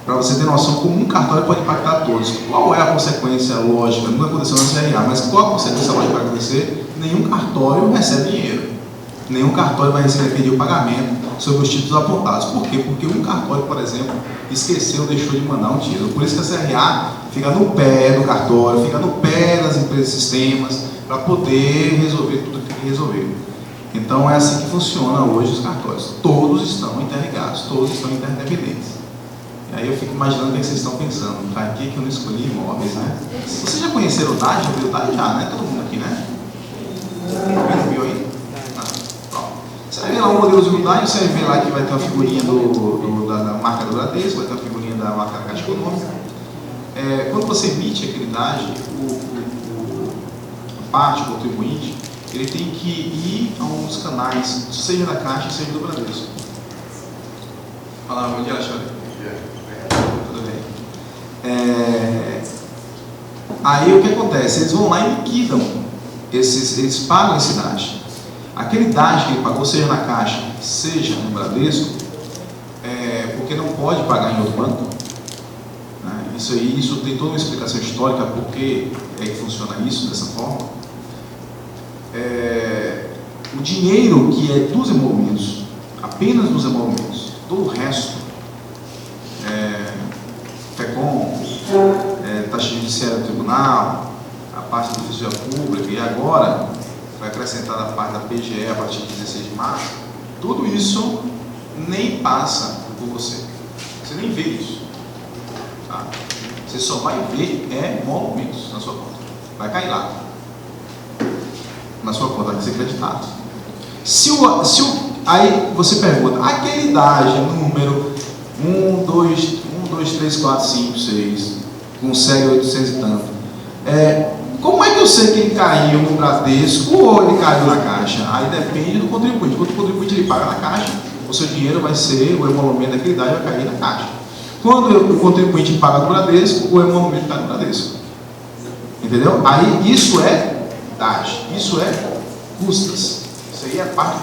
para você ter noção como um cartório pode impactar todos. Qual é a consequência lógica? Nunca aconteceu na CRA, mas qual a consequência lógica que vai acontecer? Nenhum cartório recebe dinheiro. Nenhum cartório vai receber o pagamento sobre os títulos apontados. Por quê? Porque um cartório, por exemplo, esqueceu, deixou de mandar um título. Por isso que a CRA fica no pé do cartório, fica no pé das empresas e sistemas, para poder resolver tudo que tem que resolver. Então é assim que funciona hoje os cartórios. Todos estão interligados, todos estão interdependentes. E aí eu fico imaginando o que vocês estão pensando. Para que eu não escolhi imóveis, né? Vocês já conheceram o DAD? Já viu o DAD? Já, né? Todo mundo aqui, né? Não viu aí? Pronto. Você vai ver lá o modelo de unidade, você vai ver lá que vai ter uma figurinha da marca do Bradesco, vai ter uma figurinha da marca da Caixa Econômica. Quando você emite aquele DAD, a parte, o contribuinte, ele tem que ir a uns canais, seja da Caixa, seja do Bradesco. Fala, bom dia, Alexandre. Tudo bem. Aí o que acontece? Eles vão lá e liquidam, eles pagam esse DAD. Aquele DAD que ele pagou, seja na Caixa, seja no Bradesco, porque não pode pagar em outro banco, né? Isso tem toda uma explicação histórica por que é que funciona isso dessa forma. O dinheiro que é dos emolumentos, apenas dos emolumentos, todo o resto, FECOM, taxa judiciária do tribunal, a parte da Defensoria Pública, e agora vai acrescentar a parte da PGE a partir de 16 de março, tudo isso nem passa por você. Você nem vê isso. Tá? Você só vai ver emolumentos na sua conta. Vai cair lá. Na sua conta, vai ser creditado. Aí você pergunta, aquele DAD número 1, 2, 3, 4, 5, 6, com série 800 e tanto, como é que eu sei que ele caiu no Bradesco ou ele caiu na Caixa? Aí depende do contribuinte. Quando o contribuinte ele paga na Caixa, o seu dinheiro vai ser, o emolumento daquele DAD vai cair na Caixa. Quando o contribuinte paga no Bradesco, o emolumento cai no Bradesco. Entendeu? Aí isso é DAD, isso é custas. Isso aí é parte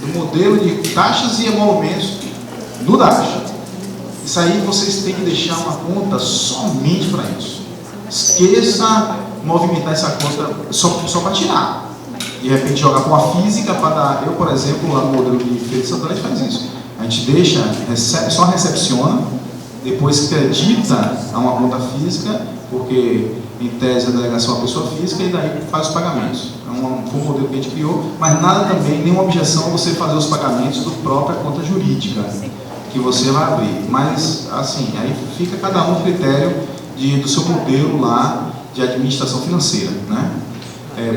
do modelo de taxas e emolumentos do DAD. Isso aí vocês têm que deixar uma conta somente para isso. Esqueça movimentar essa conta só para tirar. De repente jogar com a física para dar. Eu, por exemplo, lá no modelo de Feira de Santana, a gente faz isso. A gente deixa, só recepciona, depois acredita a uma conta física, porque em tese a delegação é uma pessoa física, e daí faz os pagamentos. Foi um modelo que a gente criou, mas nada também, nenhuma objeção a você fazer os pagamentos do própria conta jurídica que você vai abrir. Mas, assim, aí fica cada um critério do seu modelo lá de administração financeira, né?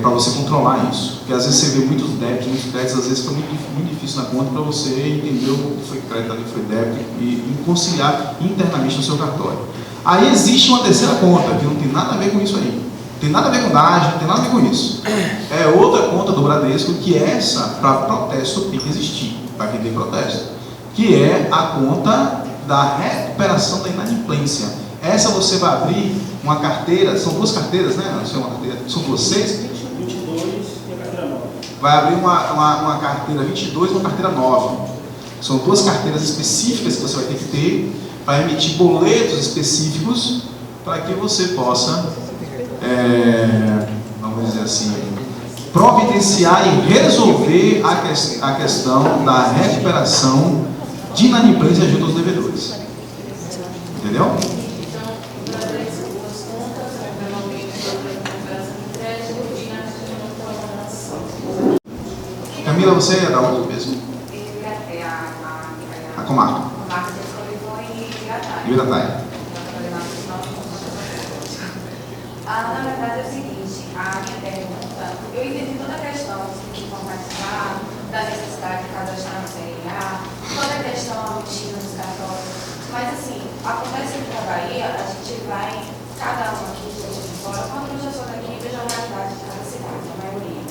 Para você controlar isso. Porque às vezes você vê muitos débitos, às vezes fica muito difícil na conta para você entender o que foi crédito, o que foi débito e conciliar internamente no seu cartório. Aí existe uma terceira conta, que não tem nada a ver com isso aí. Não tem nada a ver com DAGE, não tem nada a ver com isso. É outra conta do Bradesco, que essa, para protesto, tem que existir, para quem tem protesto. Que é a conta da recuperação da inadimplência. Essa você vai abrir uma carteira, são duas carteiras, né? Não sei, uma carteira, são vocês? 22 e a carteira 9. Vai abrir uma carteira 22 e uma carteira 9. São duas carteiras específicas que você vai ter que ter para emitir boletos específicos para que você possa, vamos dizer assim, providenciar e resolver a questão da recuperação de inadimplência junto aos devedores. Entendeu? Camila, você é da onde mesmo? A comarca. Ibirataia. Na verdade é o seguinte, a minha pergunta, eu entendi toda a questão de compartilhar, da necessidade de cadastrar no CNA, toda a questão da rotina dos cartórios, mas assim, acontece aqui na Bahia, a gente vai, cada um aqui, gente de fora, quando eu já sou daqui, vejo a realidade de cada cidade, a maioria.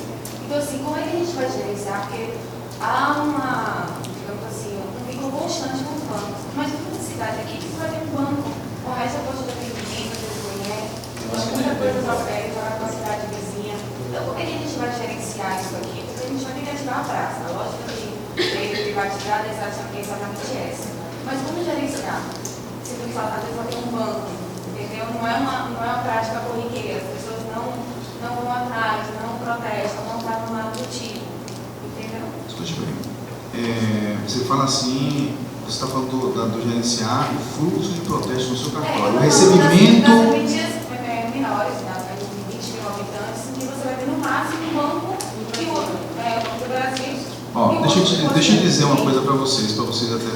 Então assim, como é que a gente vai gerenciar? Porque há digamos assim, um vínculo constante com os bancos, mas em toda cidade aqui, você vai ter um banco, o resto é posto de atendimento, muita coisa prosperita para a cidade vizinha. Então, como é que a gente vai gerenciar isso aqui? Porque a gente vai ter que ativar a praça. A lógica de privatizar a legislação é exatamente essa. Mas como gerenciar? Se às vezes vai ter um banco, entendeu? Não é uma prática corriqueira. As pessoas não vão atrás, não protestam, não fazem nada do tipo. Entendeu? Escute bem. Você fala assim, você está falando do gerenciar o fluxo de protesto no seu cartório. O recebimento. Menores, né, de 20 mil habitantes, que você vai ter no máximo um banco e o Banco do Brasil. Deixa eu dizer uma coisa para vocês até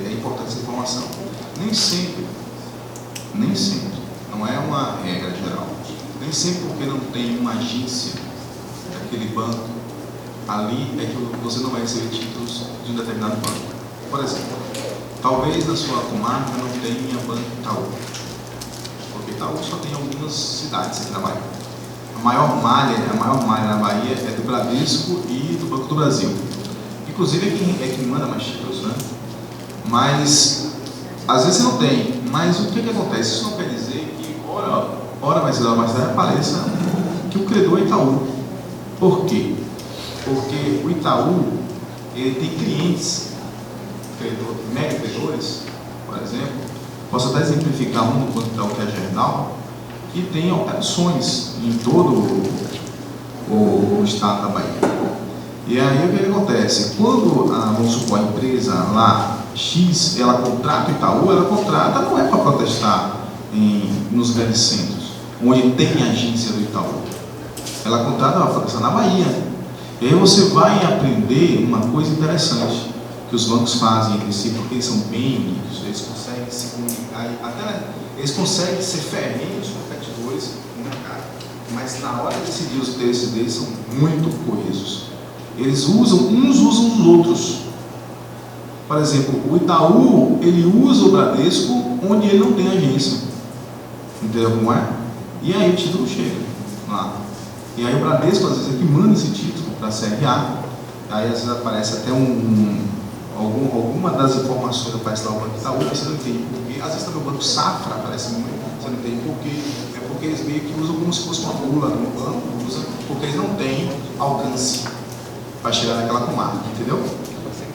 é importante essa informação. Nem sempre, não é uma regra geral, nem sempre porque não tem uma agência daquele banco, ali é que você não vai receber títulos de um determinado banco. Por exemplo, talvez na sua comarca não tenha Banco Itaú. Itaú só tem algumas cidades aqui na Bahia. A maior malha na Bahia é do Bradesco e do Banco do Brasil. Inclusive é quem manda mais títulos, né? Mas às vezes não tem. Mas o que acontece? Isso não quer dizer que hora mais cedo ou mais tarde apareça que o credor é Itaú. Por quê? Porque o Itaú ele tem clientes, mega credores, por exemplo. Posso até exemplificar um do Banco Itaú, que é a Gerdau, que tem operações em todo o estado da Bahia. E aí o que acontece? Quando, vamos supor, a empresa lá, X, ela contrata o Itaú, ela contrata não é para protestar nos grandes centros, onde tem agência do Itaú. Ela contrata para protestar na Bahia. E aí você vai aprender uma coisa interessante que os bancos fazem entre si, porque eles são bem unidos, eles conseguem se comunicar, até eles conseguem ser ferrenhos competidores no mercado, mas na hora de decidir os interesses deles são muito coesos. Eles uns usam os outros. Por exemplo, o Itaú, ele usa o Bradesco onde ele não tem agência. Entendeu como é? E aí o título chega lá. E aí o Bradesco, às vezes, é que manda esse título para a CRA. Aí às vezes aparece até alguma das informações aparece lá o Banco Itaú, você não entende porquê. Às vezes também o Banco Safra aparece muito, você não entende porquê. É porque eles meio que usam como se fosse uma bula no banco, porque eles não têm alcance para chegar naquela comarca, entendeu?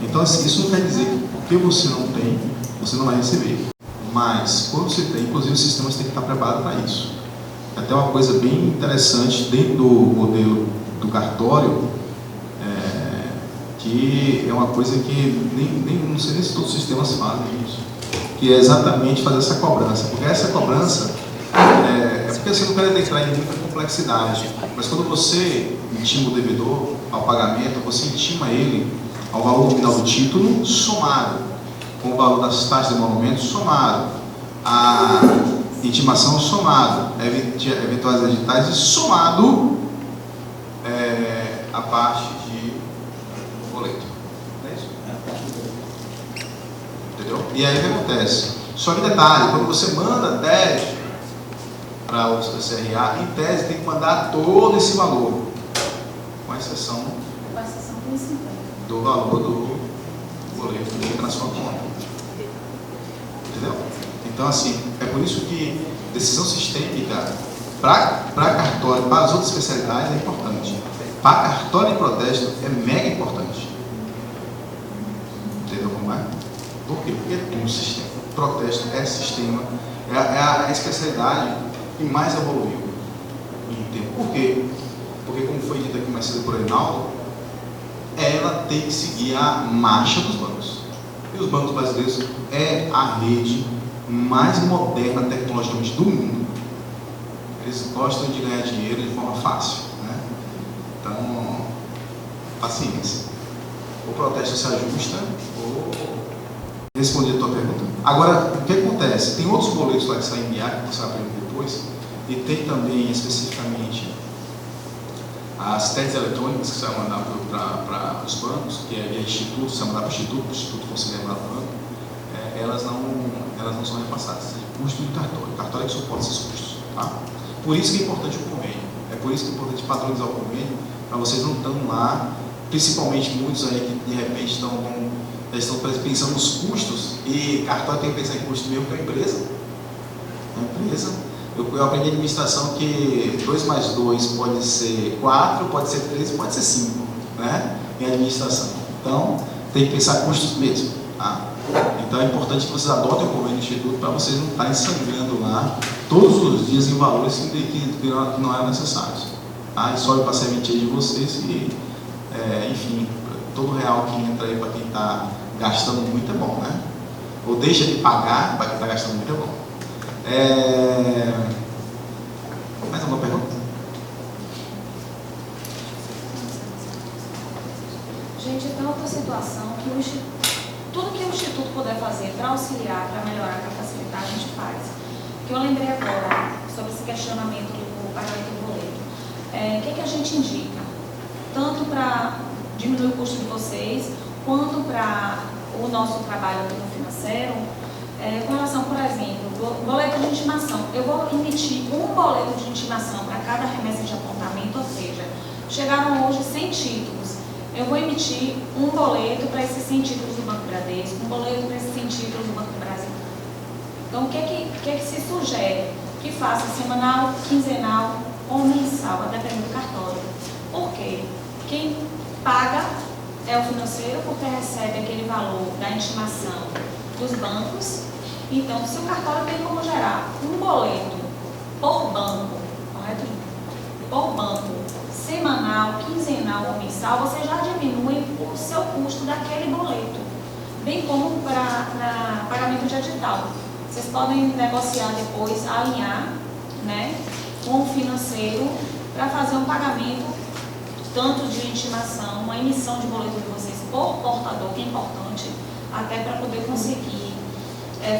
Então assim, isso não quer dizer que porque você não tem, você não vai receber. Mas, quando você tem, inclusive, os sistemas têm que estar preparados para isso. Até uma coisa bem interessante dentro do modelo do cartório, que é uma coisa que não sei nem se todos os sistemas fazem isso, que é exatamente fazer essa cobrança. Porque essa cobrança é porque você não quer entrar em muita complexidade, mas quando você intima o devedor ao pagamento, você intima ele ao valor nominal do título somado com o valor das taxas de emolumentos somado, a intimação somado, eventuais editais e somado a parte de boleto. É isso? Entendeu? E aí o que acontece? Só que detalhe, quando você manda tese para o CRA, em tese tem que mandar todo esse valor, com exceção do valor do boleto que fica na sua conta. Entendeu? Então, assim, é por isso que decisão sistêmica para cartório, para as outras especialidades é importante. Para cartório e protesto é mega importante. Entendeu como é? Por quê? Porque é tudo sistema. Protesto é sistema, é a especialidade que mais evoluiu em tempo. Por quê? Porque, como foi dito aqui mais cedo por Reinaldo, ela tem que seguir a marcha dos bancos. E os bancos brasileiros é a rede mais moderna tecnologicamente do mundo. Eles gostam de ganhar dinheiro de forma fácil, né? Então, paciência. O protesto se ajusta ou respondi a tua pergunta. Agora, o que acontece? Tem outros boletos lá que saem em BIA, que você vai aprender depois, e tem também especificamente as teses eletrônicas que você vai mandar para os bancos, que é via instituto, você vai mandar para o instituto consegue mandar para o banco, elas não são repassadas. É custo do cartório. O cartório é que suporta esses custos. Tá? Por isso que é importante o convênio. É por isso que é importante padronizar o convênio, para vocês não estão lá, principalmente muitos aí que de repente estão pensando nos custos, e cartório tem que pensar em custo mesmo, que é uma empresa. Uma empresa. Eu aprendi em administração que 2 mais 2 pode ser 4, pode ser 3, pode ser 5, né? Em administração. Então, tem que pensar custos mesmo. Tá? Então, é importante que vocês adotem o convênio do Instituto para vocês não estarem sangrando lá todos os dias em valores que não eram necessários. Tá? E sobe para a sementinha de vocês e, enfim, todo real que entra aí para quem está gastando muito é bom, né? Ou deixa de pagar para quem está gastando muito é bom. Mais alguma pergunta? Gente, então outra situação que tudo que o Instituto puder fazer para auxiliar, para melhorar, para facilitar, a gente faz. Que eu lembrei agora sobre esse questionamento do pagamento do boleto. O que a gente indica? Tanto para diminuir o custo de vocês, quanto para o nosso trabalho aqui no financeiro, com relação, por exemplo, boleto de intimação. Eu vou emitir um boleto de intimação para cada remessa de apontamento, ou seja, chegaram hoje 100 títulos. Eu vou emitir um boleto para esses 100 títulos do Banco Bradesco, um boleto para esses 100 títulos do Banco Brasil. Então, o que é que se sugere? Que faça semanal, quinzenal ou mensal, a depender do cartório. Por quê? Quem paga é o financeiro, porque recebe aquele valor da intimação dos bancos. Então, se o cartório tem como gerar um boleto por banco, correto? Por banco, semanal, quinzenal ou mensal, você já diminui o seu custo daquele boleto, bem como para pagamento de edital. Vocês podem negociar depois, alinhar, né, com o financeiro para fazer um pagamento tanto de intimação, uma emissão de boleto de vocês por portador, que é importante, até para poder conseguir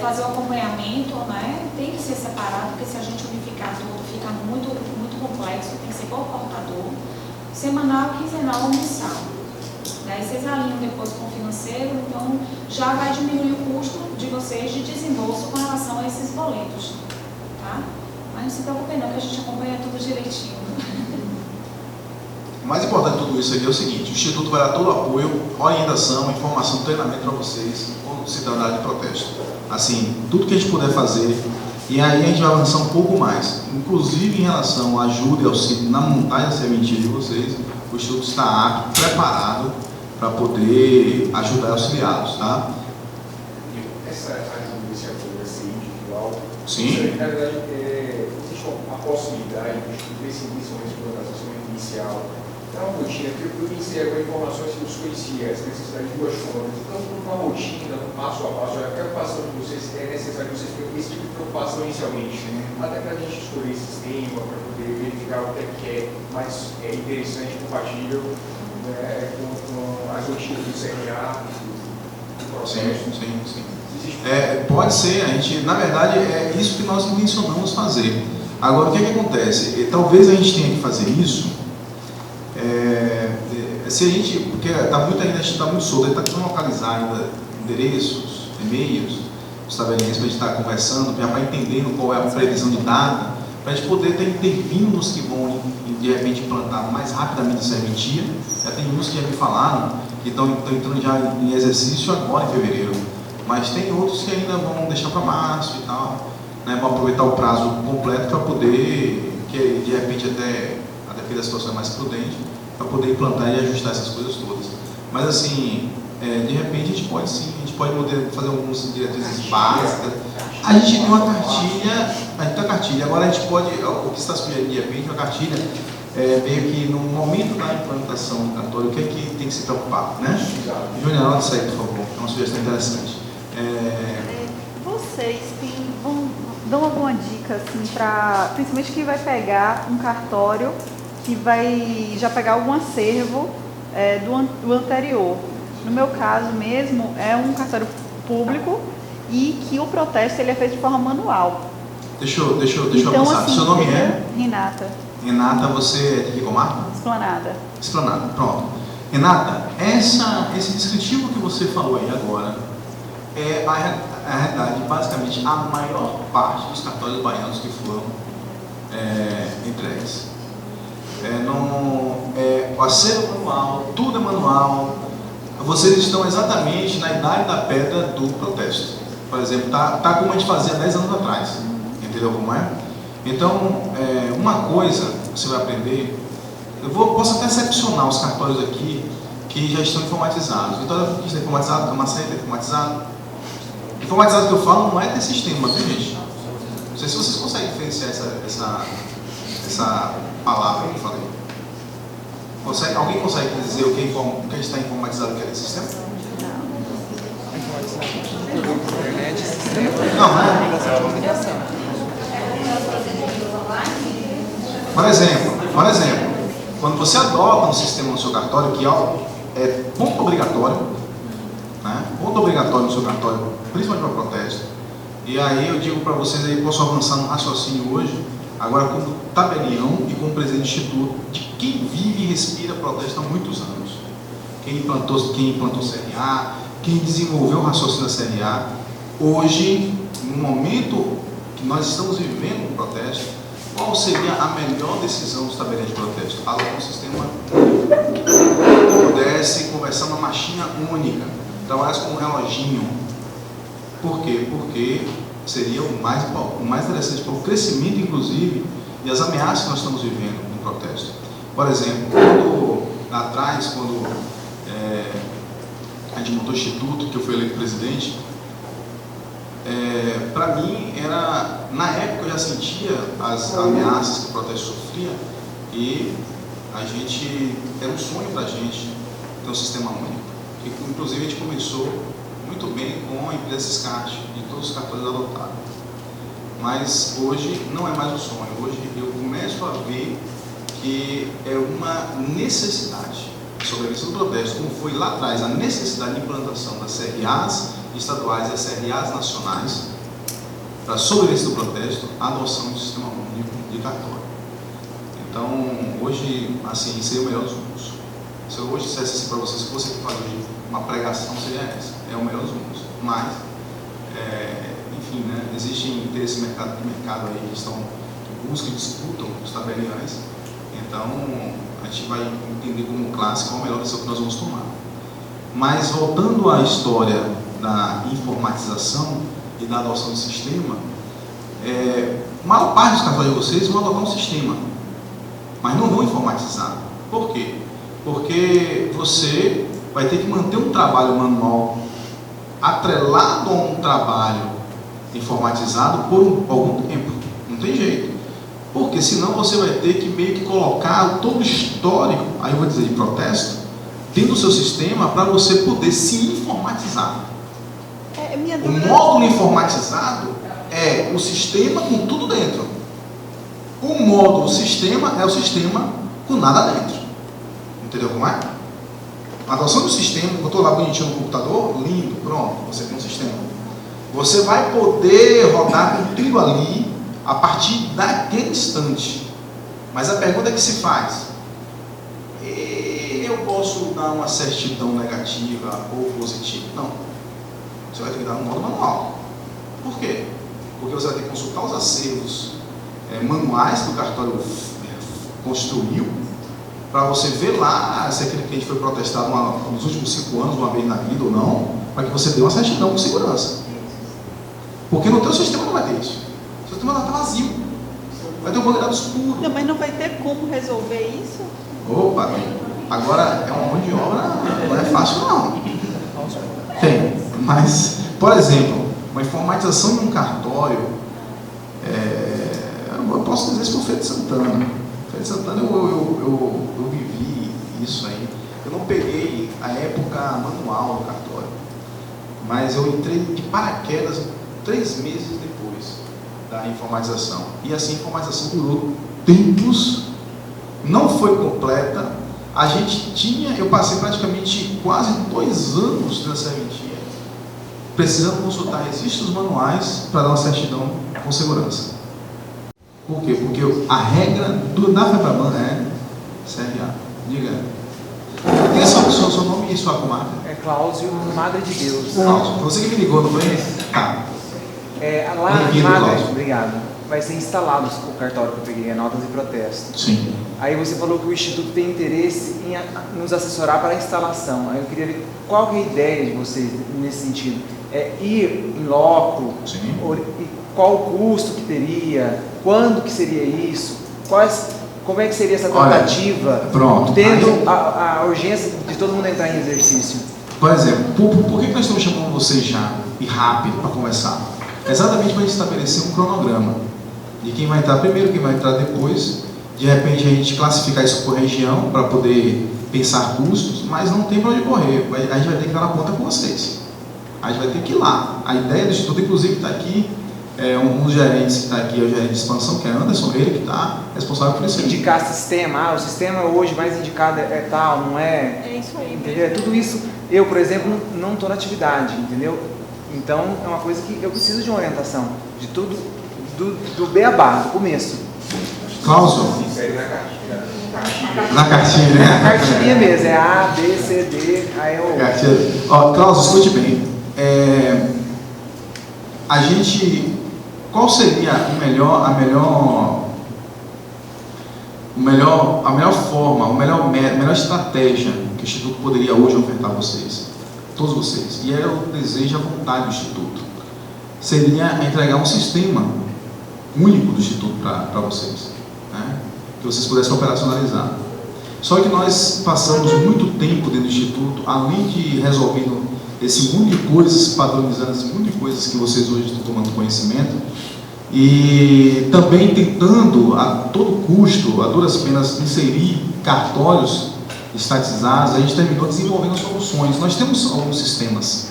fazer o acompanhamento, né? Tem que ser separado, porque se a gente unificar tudo fica muito, muito complexo, tem que ser por portador, semanal, quinzenal ou mensal. Daí vocês alinham depois com o financeiro, então já vai diminuir o custo de vocês de desembolso com relação a esses boletos, tá? Mas não se preocupem não, que a gente acompanha tudo direitinho. O mais importante de tudo isso aqui é o seguinte: o Instituto vai dar todo o apoio, orientação, informação, treinamento para vocês, como cidadão de protesto. Assim, tudo que a gente puder fazer, e aí a gente vai avançar um pouco mais. Inclusive em relação à ajuda e auxílio na montagem da sementinha de vocês, o Instituto está apto, preparado para poder ajudar e auxiliá-los, tá? essa área desse apoio assim, individual, Sim. na verdade, existe a possibilidade de esse início de exploração inicial, dar uma rotina, porque eu iniciei com informações que eu desconhecia, as necessidades de duas fontes. Então, uma rotina, um passo a passo, a preocupação de vocês, é necessário que vocês tenham esse tipo de preocupação inicialmente, até para a gente escolher esse sistema, para poder verificar o que é mais interessante e compatível com as rotinas do CRA, do processo. Sim. Pode ser, a gente, na verdade, é isso que nós intencionamos fazer. Agora, o que acontece? Talvez a gente tenha que fazer isso, se a gente, porque a gente está muito solto, a gente está tentando localizar ainda endereços, e-mails, os tabelinhas para a gente estar conversando, já para entendendo qual é a previsão de data, para a gente poder estar intervindo nos que vão, de repente, implantar mais rapidamente a serventia. Já tem uns que já me falaram que estão entrando já em exercício agora em fevereiro, mas tem outros que ainda vão deixar para março e tal, né, vão aproveitar o prazo completo para poder, que de repente até a depender da situação é mais prudente, para poder implantar e ajustar essas coisas todas. Mas assim, de repente a gente pode sim, a gente pode poder fazer algumas diretrizes básicas. A gente tem uma cartilha, agora a gente pode, o que está sugerindo de repente, uma cartilha, meio que no momento da implantação do cartório, o que é que tem que se preocupar, né? Júnior, anota isso aí, por favor, é uma sugestão interessante. Vocês dão alguma dica, assim, para, principalmente quem vai pegar um cartório que vai já pegar algum acervo do anterior. No meu caso mesmo, é um cartório público e que o protesto ele é feito de forma manual. Deixa eu avançar. Assim, seu nome é? Renata. Renata, você é de que comarca? Esplanada. Esplanada, pronto. Renata, esse descritivo que você falou aí agora é a realidade, basicamente, a maior parte dos cartórios baianos que foram entregues. O acervo manual, tudo é manual. Vocês estão exatamente na idade da pedra do protesto. Por exemplo, tá como a gente fazia 10 anos atrás. Entendeu como é? Então, uma coisa que você vai aprender, posso até excepcionar os cartórios aqui que já estão informatizados. Então, que está informatizado, Camaceta, informatizado. Informatizado que eu falo não é ter sistema, viu, gente? Não sei se vocês conseguem diferenciar essa palavra que eu falei. Alguém consegue dizer o que está informatizado que é esse sistema? Não, né? Por exemplo, quando você adota um sistema no seu cartório, que é ponto obrigatório, né? Ponto obrigatório no seu cartório, principalmente para protesto, e aí eu digo para vocês, aí posso avançar no raciocínio hoje, agora como tabelião e como presidente do Instituto, de quem vive e respira protesto há muitos anos. Quem implantou CRA, quem desenvolveu o raciocínio da CRA. Hoje, no momento que nós estamos vivendo um protesto, qual seria a melhor decisão dos tabeliões de protesto? Adotar um sistema que pudesse conversar uma machinha única, trabalhasse com um reloginho. Por quê? Porque seria o mais interessante para o crescimento, inclusive, e as ameaças que nós estamos vivendo no protesto. Por exemplo, lá atrás, quando a gente montou o Instituto, que eu fui eleito presidente, para mim, na época eu já sentia as ameaças que o protesto sofria e era um sonho para a gente ter um sistema único. Que, inclusive, a gente começou muito bem com a empresa Siscart e todos os cartões adotados. Mas hoje não é mais um sonho. Hoje eu começo a ver que é uma necessidade, sobre a questão do protesto, como foi lá atrás a necessidade de implantação das CRAs estaduais e as CRAs nacionais, para a sobrevivência do protesto, a adoção do sistema único de cartório. Então, hoje, assim, seria o melhor dos mundos. Se eu hoje dissesse assim para vocês que você que faz hoje uma pregação, seria essa. É o melhor dos mundos. Mas, enfim, né, existe interesse de mercado aí que estão que buscam e disputam os tabeliões. Então, a gente vai entender como clássico qual a melhor decisão que nós vamos tomar. Mas, voltando à história da informatização e da adoção do sistema, a maior parte dos cartórios de vocês vão adotar um sistema, mas não vão informatizar. Por quê? Porque você vai ter que manter um trabalho manual atrelado a um trabalho informatizado por algum tempo. Não tem jeito. Porque senão você vai ter que meio que colocar todo o histórico, aí eu vou dizer, de protesto, dentro do seu sistema para você poder se informatizar. O módulo informatizado é o sistema com tudo dentro. O módulo sistema é o sistema com nada dentro. Entendeu como é? A adoção do sistema, eu estou lá bonitinho no computador, lindo, pronto, você tem um sistema. Você vai poder rodar com tudo ali a partir daquele instante. Mas a pergunta que se faz: eu posso dar uma certidão negativa ou positiva? Não. Você vai ter que dar um modo manual. Por quê? Porque você vai ter que consultar os acervos manuais que o cartório construiu, para você ver lá se aquele cliente foi protestado nos últimos 5 anos, uma vez na vida ou não, para que você dê uma certidão com segurança. Porque no teu sistema não vai ter isso. O sistema vai estar vazio. Vai ter um banco de dados puro. Não, mas não vai ter como resolver isso? Opa, agora é uma mão de obra, não é fácil não. Tem, mas, por exemplo, uma informatização de um cartório, eu posso dizer isso com o Feira de Santana. Feira de Santana eu vivi isso aí. Eu não peguei a época manual do cartório, mas eu entrei de paraquedas 3 meses depois da informatização. E assim a informatização durou tempos, não foi completa. A gente tinha, eu passei praticamente quase 2 anos na serventia, precisando consultar registros manuais para dar uma certidão com segurança. Por quê? Porque a regra da FEBRABAN é CRA. Diga. Diga seu nome e sua comarca. É Cláudio, Madre de Deus. Cláudio, você que me ligou, não foi? Tá. Lá em Madre, obrigado. Vai ser instalado o cartório que eu peguei, notas de protesto. Sim. Aí você falou que o Instituto tem interesse em nos assessorar para a instalação. Aí eu queria ver qual que é a ideia de vocês nesse sentido. Ir em loco? Sim. Qual o custo que teria? Quando que seria isso? Como é que seria essa tratativa? Olha, pronto. Tendo a urgência de todo mundo entrar em exercício. Por exemplo, por que nós estamos chamando vocês já e rápido para conversar? Exatamente para a gente estabelecer um cronograma de quem vai entrar primeiro, quem vai entrar depois. De repente a gente classificar isso por região para poder pensar custos, mas não tem para onde correr. A gente vai ter que dar na ponta com vocês. A gente vai ter que ir lá. A ideia do Instituto, inclusive, está aqui. Um dos gerentes que está aqui é o gerente de expansão, que é Anderson, ele que está responsável por isso. Indicar sistema, o sistema hoje mais indicado é tal, não é? É isso aí. Entendeu? É tudo isso. Eu, por exemplo, não estou na atividade, entendeu? Então, é uma coisa que eu preciso de uma orientação, de tudo, do beabá, do começo. Cláudio? Na cartinha, né? Na cartinha mesmo, é A, B, C, D, aí eu... Cláudio, escute bem. A gente... Qual seria a melhor forma, a melhor estratégia que o Instituto poderia hoje ofertar a vocês? Todos vocês. E é o desejo e a vontade do Instituto. Seria entregar um sistema único do Instituto para vocês, né? Que vocês pudessem operacionalizar. Só que nós passamos muito tempo dentro do Instituto, além de resolvendo esse mundo de coisas, padronizando esse mundo de coisas que vocês hoje estão tomando conhecimento, e também tentando a todo custo, a duras penas, inserir cartórios estatizados. A gente terminou desenvolvendo soluções. Nós temos alguns sistemas.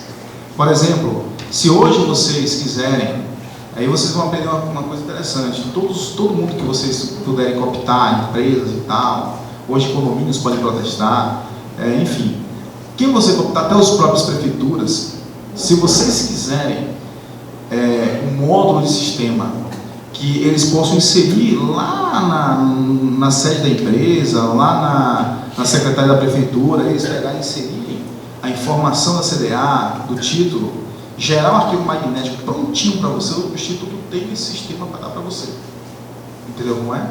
Por exemplo, se hoje vocês quiserem, aí vocês vão aprender uma coisa interessante. Todo mundo que vocês puderem cooptar, empresas e tal, hoje condomínios podem protestar, enfim. Quem você cooptar, até as próprias prefeituras, se vocês quiserem um módulo de sistema que eles possam inserir lá na sede da empresa, lá na secretaria da prefeitura, eles pegarem e inserirem a informação da CDA, do título, gerar um arquivo magnético prontinho para você, o Instituto tem esse sistema para dar para você. Entendeu como é?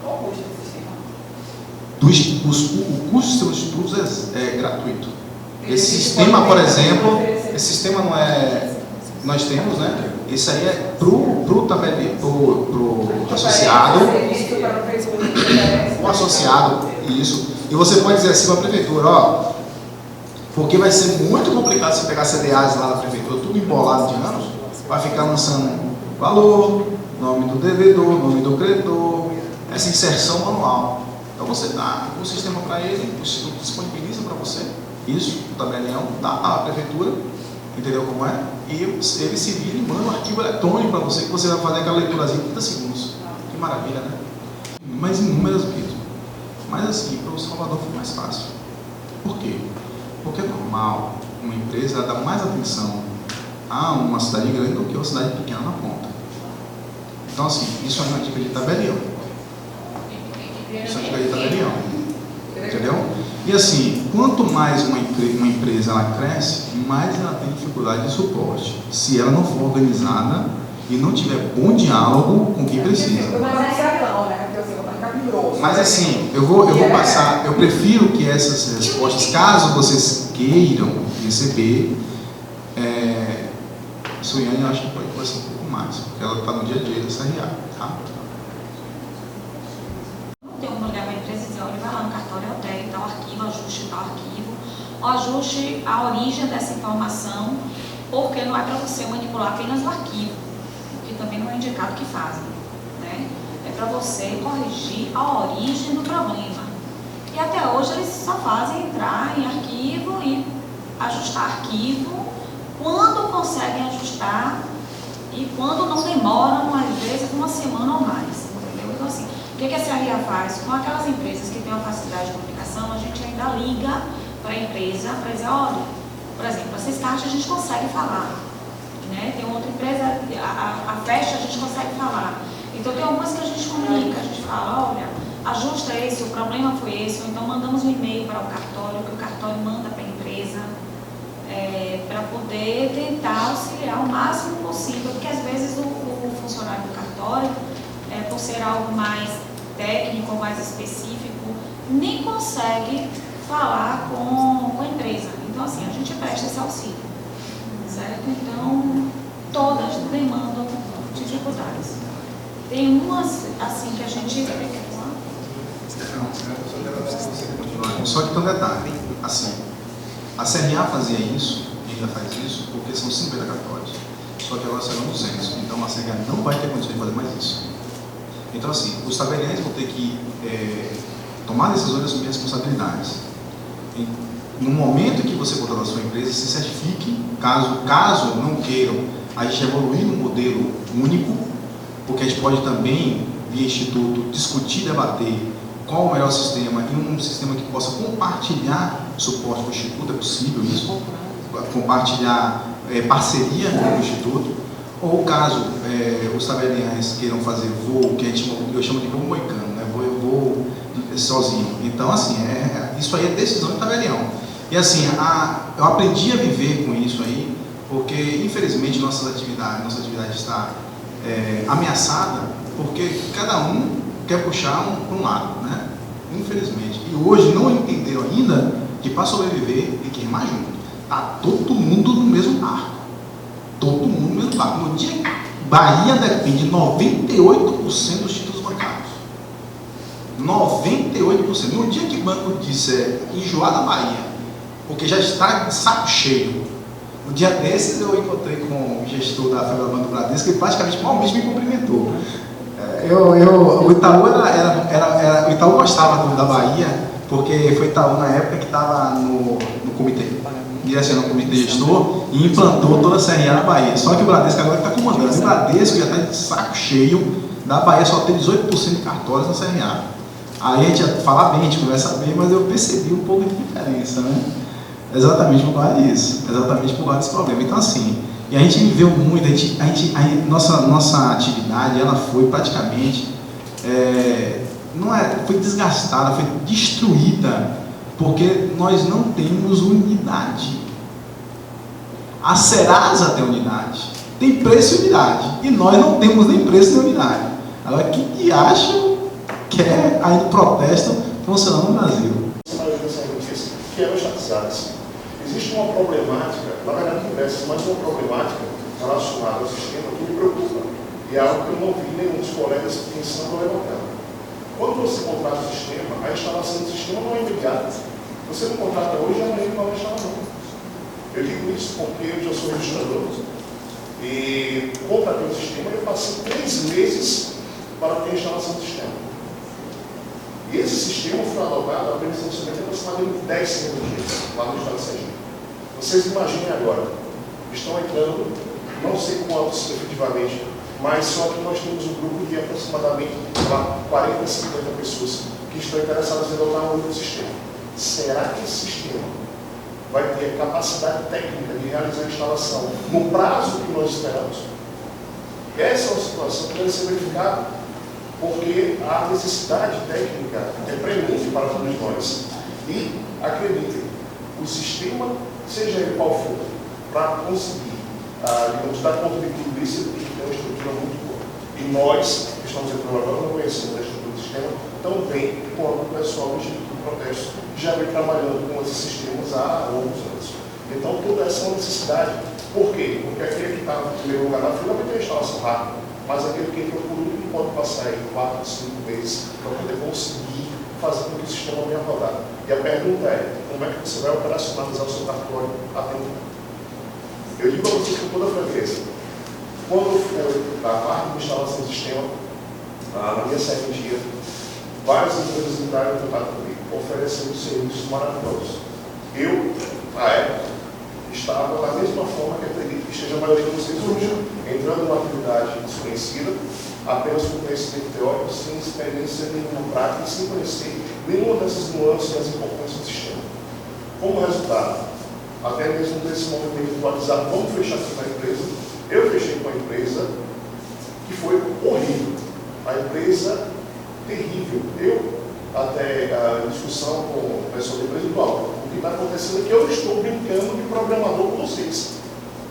Qual o custo desse sistema? O custo do sistema de estudos é gratuito. Esse sistema, por exemplo, esse sistema não é... Nós temos, né? Isso aí é pro associado. O associado, isso. E você pode dizer assim para a prefeitura, porque vai ser muito complicado você pegar CDAs lá da prefeitura, tudo embolado de anos, vai ficar lançando valor, nome do devedor, nome do credor, essa inserção manual. Então você dá o sistema para ele, o instituto disponibiliza para você isso, o tabelião, dá à prefeitura, entendeu como é? E ele se vira e manda um arquivo eletrônico para você, que você vai fazer aquela leiturazinha em 30 segundos. Que maravilha, né? Mas inúmeras mesmo. Mas assim, para o Salvador foi mais fácil. Por quê? Porque é normal uma empresa dar mais atenção a uma cidade grande do que uma cidade pequena na ponta. Então assim, isso é uma dica de tabelião. Isso é uma dica de tabelião. Entendeu? E assim, quanto mais uma empresa ela cresce, mais ela tem dificuldade de suporte. Se ela não for organizada e não tiver bom diálogo com quem precisa. Mas assim, eu vou passar, eu prefiro que essas respostas, caso vocês queiram receber, Suiane eu acho que pode conversar um pouco mais, porque ela está no dia a dia da CRA, tá? Tem como ligar para a empresa e dizer, olha, vai lá no cartório, altere tal arquivo, ajuste tal arquivo, ou ajuste a origem dessa informação, porque não é para você manipular apenas o arquivo, que também não é indicado que fazem, né? É para você corrigir a origem do problema. E até hoje eles só fazem entrar em arquivo e ajustar arquivo quando conseguem ajustar e quando não demoram, às vezes, uma semana ou mais. Entendeu? Então, assim, o que a CRA faz? Com aquelas empresas que têm uma facilidade de comunicação, a gente ainda liga para a empresa para dizer, olha, por exemplo, essas taxas a gente consegue falar. Né? Tem outra empresa, a festa a gente consegue falar. Então tem algumas que a gente comunica, a gente fala, olha, ajusta esse, o problema foi esse, ou então mandamos um e-mail para o cartório, que o cartório manda para a empresa, para poder tentar auxiliar o máximo possível, porque às vezes o funcionário do cartório, por ser algo mais técnico, mais específico, nem consegue falar com a empresa. Então assim, a gente presta esse auxílio, certo? Então, todas demandam dificuldades. Tem umas, assim, que a gente... Só que tem um detalhe, assim, a CRA fazia isso, e ainda faz isso, porque são 50 cartórios, só que agora serão 200, então a CRA não vai ter condições de fazer mais isso. Então assim, os tabeliães vão ter que tomar decisões e assumir responsabilidades. No momento que você contratar a sua empresa, se certifique, caso não queiram, a gente evoluir num modelo único, porque a gente pode também, via instituto, discutir, debater qual o melhor sistema e um sistema que possa compartilhar suporte com o instituto, é possível isso, compartilhar parceria com o instituto, ou caso os tabeliães queiram fazer voo, que eu chamo de voo moicano, né? voo sozinho. Então assim, isso aí é decisão do tabelião. E assim, eu aprendi a viver com isso aí, porque infelizmente nossa atividade está ameaçada, porque cada um quer puxar para um lado, né? Infelizmente. E hoje não entenderam ainda que para sobreviver tem que remar junto. Tá todo mundo no mesmo barco. Todo mundo no mesmo barco. No dia que Bahia depende de 98% dos títulos bancários. 98%. No dia que o banco disser enjoar da Bahia, porque já está de saco cheio. Um dia desses eu encontrei com o gestor da Federal Banco do Bradesco, que praticamente malmente me cumprimentou. O Itaú o Itaú gostava da Bahia, porque foi Itaú na época que estava no comitê, direcionando o comitê gestor e implantou toda a CRA na Bahia. Só que o Bradesco agora está comandando. O Bradesco já está de saco cheio da Bahia, só tem 18% de cartórios na CRA. Aí a gente ia falar bem, a gente conversa bem, mas eu percebi um pouco de diferença, né? Exatamente por causa disso, exatamente por causa desse problema. Então assim, e a gente viveu muito, nossa atividade, ela foi praticamente, foi desgastada, foi destruída, porque nós não temos unidade. A Serasa tem unidade, tem preço e unidade, e nós não temos nem preço nem unidade. Agora, que acham que ainda protestam funcionando no Brasil? Que eram chatizadas. Existe uma problemática, na verdade diversas, mas uma problemática relacionada ao sistema que me preocupa. E é algo que eu não vi nenhum dos colegas pensando ou levantando. Quando você contrata o sistema, a instalação do sistema não é imediata. Você não contrata hoje e amanhã não vai instalar não. Eu digo isso porque eu já sou registrador e contratei o sistema e eu passei 3 meses para ter a instalação do sistema. E esse sistema foi adotado apenas em aproximadamente 10 dias lá no estado de Sergipe. Vocês imaginem agora, estão entrando, não sei quantos efetivamente, mas só que nós temos um grupo de aproximadamente 40, 50 pessoas que estão interessadas em adotar um outro sistema. Será que esse sistema vai ter a capacidade técnica de realizar a instalação no prazo que nós esperamos? Essa é uma situação que deve ser verificada, porque a necessidade técnica é premente para todos nós. E, acreditem, o sistema, seja ele qual for, para conseguir, digamos, dar conta de tudo isso, ele tem que ter uma estrutura muito boa. E nós, que estamos entrando agora, não conhecemos a estrutura do sistema tão bem quanto o pessoal do Instituto do Protesto, que já vem trabalhando com esses sistemas há longos anos. Então, toda essa é uma necessidade. Por quê? Porque aquele que está no primeiro lugar na fila vai ter a instalação rápida, mas aquele que entrou por último pode passar aí 4, 5 meses para poder conseguir fazer com que o sistema venha rodar. E a pergunta é, como é que você vai operacionalizar o seu cartório a tempo? Eu digo para vocês com toda franqueza, quando foi a parte de instalação do sistema, na minha serventia, várias empresas entraram em contato comigo, oferecendo serviços maravilhosos. Eu, na época, estava da mesma forma que acredito que esteja a maioria de vocês hoje, entrando numa atividade desconhecida, apenas com conhecimento teórico, sem experiência nenhuma prática, sem conhecer nenhuma dessas nuances das importâncias do sistema. Como resultado, até mesmo nesse momento de WhatsApp, vamos fechar aqui com a empresa, eu fechei com a empresa que foi horrível. A empresa terrível. Eu, até a discussão com o pessoal da empresa, o que está acontecendo é que eu estou brincando de programador com vocês.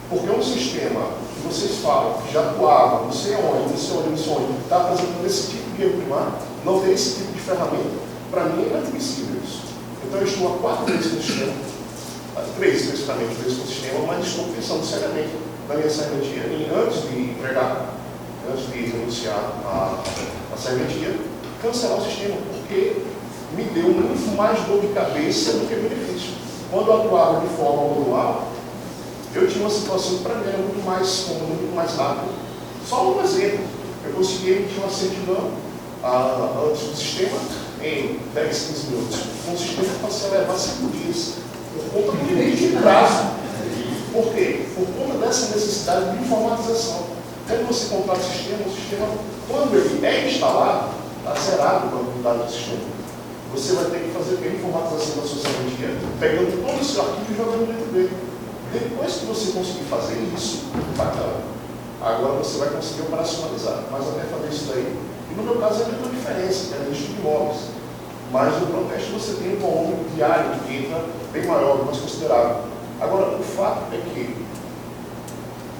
Porque um sistema que vocês falam, que já atuava, não sei onde, está apresentando esse tipo de erro primário, não tem esse tipo de ferramenta, para mim é inadmissível isso. Então eu estou há 4 meses com o sistema, 3 especificamente vezes com o sistema, mas estou pensando seriamente na minha serventia em, antes de entregar, antes de renunciar a serventia, cancelar o sistema, porque me deu muito mais dor de cabeça do que benefício. Quando eu atuava de forma manual, eu tinha uma situação que para mim era muito mais cômoda, muito mais rápida. Só um exemplo, eu consegui emitir uma certidão antes do sistema em 10, 15 minutos. Um sistema que passei a levar 5 dias, por conta do limite de prazo. Por quê? Por conta dessa necessidade de informatização. Quando você contrata o sistema, quando ele é instalado, está zerado com a habilidade do sistema. Você vai ter que fazer a informatização da sua serventia, pegando todo o seu arquivo e jogando dentro dele. Depois que você conseguir fazer isso, bacana. Agora você vai conseguir operacionalizar. Mas até fazer isso daí, e no meu caso é muita diferença, que é registro de imóveis. Mas no Protesto você tem um volume diário que entra bem maior, mais considerável. Agora, o fato é que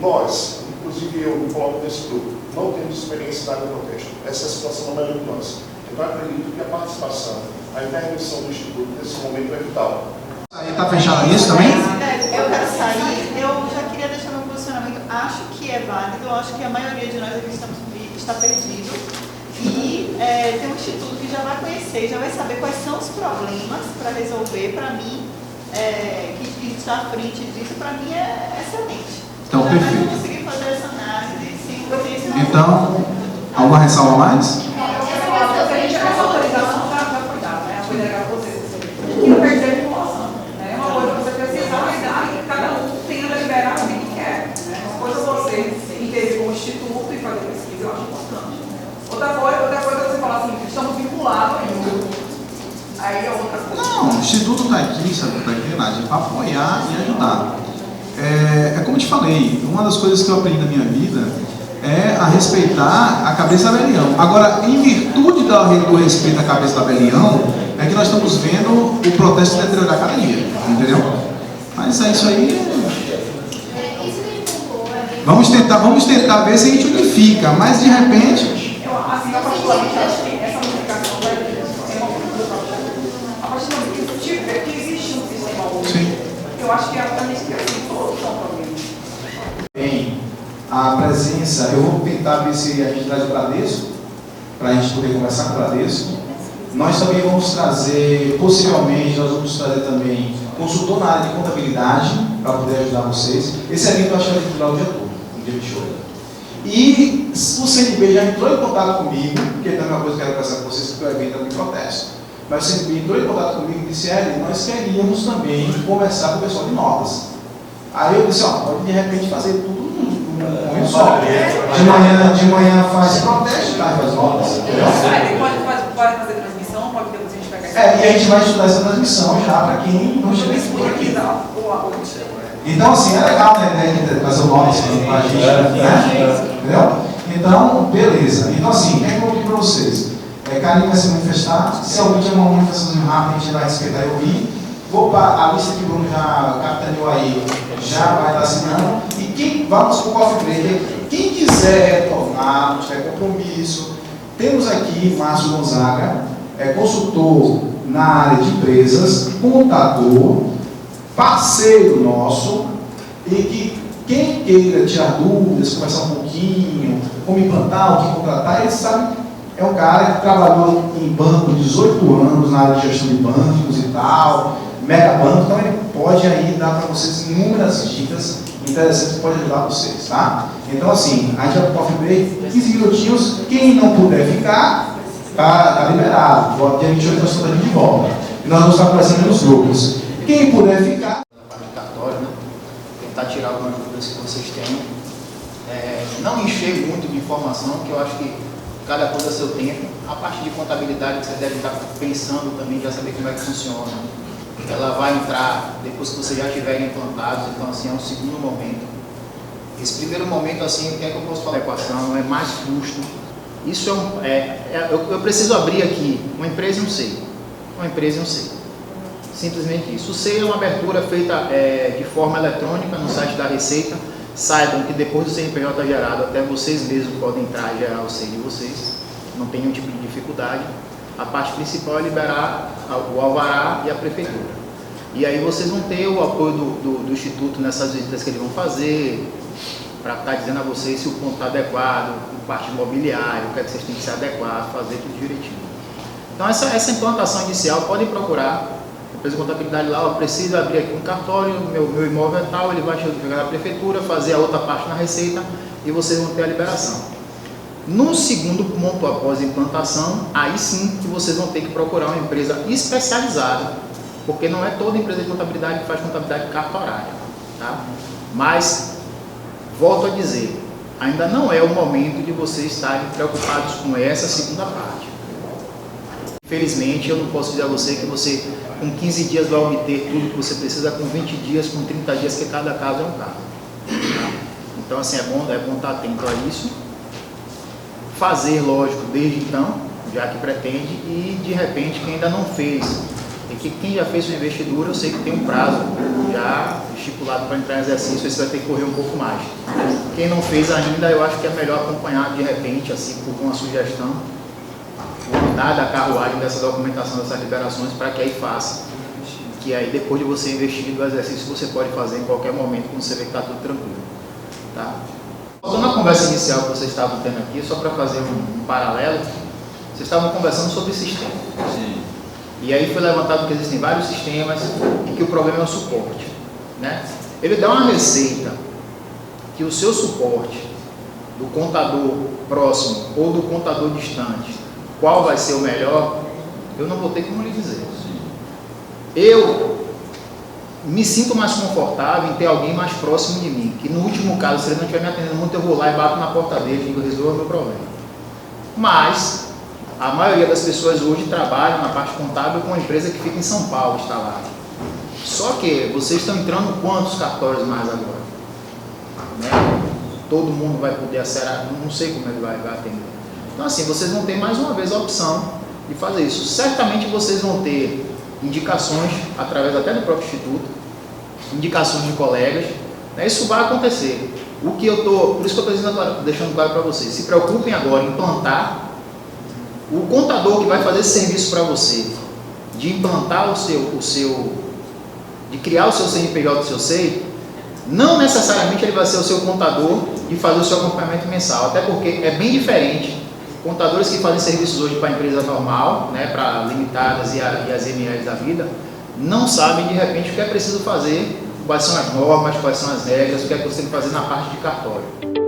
nós, inclusive eu, me coloco nesse grupo, não temos experiência na área do Protesto. Essa é a situação da maioria de nós. Então, acredito que a participação, a intervenção do Instituto nesse momento é vital. Aí está fechado isso também? Eu quero sair, eu já queria deixar meu posicionamento, acho que é válido, acho que a maioria de nós aqui está perdido. E tem um instituto que já vai conhecer, já vai saber quais são os problemas para resolver. Para mim, que está à frente disso, para mim é excelente. Então, perfeito. Eu consegui fazer essa análise sem conhecer. Então, alguma ressalva mais? A gente essa autorização já foi dada, né? Foi delegada a vocês. E não perder a população. É uma coisa você precisar e cada um tem a liberar o que quer. Uma coisa você intervir com o instituto e fazer pesquisa, eu acho importante. Outra coisa você falar assim, estamos vinculados ainda. Aí é outra coisa. Não, o Instituto está aqui, sabe, para apoiar e ajudar. É como eu te falei, uma das coisas que eu aprendi na minha vida é a respeitar a cabeça da Abelião. Agora, em virtude do respeito à cabeça da Abelião, é que nós estamos vendo o protesto deteriorar cada dia, entendeu? Mas é isso aí. Vamos tentar ver se a gente unifica, mas de repente. Eu, assim, eu particularmente acho que essa unificação vai ser uma coisa. A partir do momento que tiver que existe um sistema único, eu acho que a unificação todos são problemas. Bem, a presença, eu vou tentar ver se a gente traz o Bradesco, para a gente poder conversar com o Bradesco. Nós também vamos trazer, possivelmente, nós vamos trazer também consultor na área de contabilidade, para poder ajudar vocês. Esse evento eu acho que vai durar o dia todo, no dia 28. E o CNB já entrou em contato comigo, porque também é uma coisa que eu quero conversar com vocês, porque o evento é de protesto. Mas o CNB entrou em contato comigo e disse, nós queríamos também conversar com o pessoal de notas. Aí eu disse, pode de repente fazer tudo num momento só. De manhã faz protesto, tarde faz notas. Pode fazer transmissão, pode depois a gente pegar e a gente vai estudar essa transmissão já para quem não chegou por aqui. Então, assim, é legal, né, trazer o nome para a gente, né? Entendeu? Então, beleza. Então, assim, o que é que eu vou pedir para vocês? Carinho vai se manifestar. Se alguém tiver uma manifestação rápida, a gente vai respeitar e ouvir. Vou para a lista que o Bruno já capitaneou aí, já vai estar assinando. E quem, vamos para o coffee break. Quem quiser retornar, não tiver compromisso, temos aqui Márcio Gonzaga, consultor na área de empresas, contador, parceiro nosso, e que quem queira tirar dúvidas, conversar um pouquinho, como implantar, o que contratar, ele sabe, é um cara que trabalhou em banco 18 anos, na área de gestão de bancos e tal, mega banco, então ele pode aí dar para vocês inúmeras dicas interessantes que pode ajudar vocês, tá? Então assim, a gente vai para o coffee break, 15 minutinhos, quem não puder ficar, tá liberado, dia 28 nós estamos de volta. E nós vamos estar conversando nos grupos. Quem puder ficar. Né? Tentar tirar algumas dúvidas que vocês tenham. Não encher muito de informação, que eu acho que cada coisa a seu tempo. A parte de contabilidade que você deve estar pensando também, já saber como é que funciona. Ela vai entrar depois que vocês já estiverem implantados, então assim, é um segundo momento. Esse primeiro momento, assim, o que é que eu posso falar? Equação, é mais custo. Isso eu preciso abrir aqui uma empresa e um SEI. Uma empresa e um SEI. Simplesmente isso. O SEI é uma abertura feita de forma eletrônica no site da Receita. Saibam que depois do CNPJ gerado, até vocês mesmos podem entrar e gerar o SEI de vocês. Não tem nenhum tipo de dificuldade. A parte principal é liberar o alvará e a prefeitura. E aí vocês vão ter o apoio do Instituto nessas visitas que eles vão fazer, para estar dizendo a vocês se o ponto está adequado, a parte imobiliária, o que é que vocês têm que se adequar, fazer tudo direitinho. Então essa implantação inicial, podem procurar a empresa de contabilidade lá, eu preciso abrir aqui um cartório, meu imóvel é tal, ele vai chegar na prefeitura, fazer a outra parte na Receita e vocês vão ter a liberação. No segundo ponto, após a implantação, aí sim que vocês vão ter que procurar uma empresa especializada, porque não é toda empresa de contabilidade que faz contabilidade cartorária, tá? Mas, volto a dizer, ainda não é o momento de vocês estarem preocupados com essa segunda parte. Infelizmente, eu não posso dizer a você que você, com 15 dias, vai obter tudo que você precisa, com 20 dias, com 30 dias, que cada caso é um caso. Tá? Então, assim, é bom estar atento a isso. Fazer, lógico, desde então, já que pretende, e de repente, quem ainda não fez, e que quem já fez sua investidura, eu sei que tem um prazo já estipulado para entrar em exercício, você vai ter que correr um pouco mais. Quem não fez ainda, eu acho que é melhor acompanhar de repente, assim, por uma sugestão, dada a carruagem dessa documentação, dessas liberações, para que aí faça, que aí depois de você investir no exercício, você pode fazer em qualquer momento, quando você vê que está tudo tranquilo. Tá? Voltando à conversa inicial que vocês estavam tendo aqui, só para fazer um paralelo, vocês estavam conversando sobre sistema. Sim. E aí foi levantado que existem vários sistemas e que o problema é o suporte. Né? Ele dá uma receita que o seu suporte do contador próximo ou do contador distante, qual vai ser o melhor, eu não vou ter como lhe dizer. Eu me sinto mais confortável em ter alguém mais próximo de mim, que no último caso, se ele não estiver me atendendo muito, eu vou lá e bato na porta dele e digo, resolva o meu problema. Mas a maioria das pessoas hoje trabalham na parte contábil com uma empresa que fica em São Paulo instalada. Só que vocês estão entrando quantos cartórios mais agora? Né? Todo mundo vai poder acessar, não sei como ele vai atender. Então assim, vocês vão ter mais uma vez a opção de fazer isso. Certamente vocês vão ter indicações, através até do próprio Instituto, indicações de colegas, né? Isso vai acontecer. Por isso que eu estou deixando claro para vocês, se preocupem agora em implantar. O contador que vai fazer esse serviço para você, de implantar de criar o seu CNPJ, o seu SEI, não necessariamente ele vai ser o seu contador de fazer o seu acompanhamento mensal, até porque é bem diferente. Contadores que fazem serviços hoje para a empresa normal, né, para limitadas e as MLs da vida, não sabem de repente o que é preciso fazer quais são as normas, quais são as regras, o que é que você tem que fazer na parte de cartório.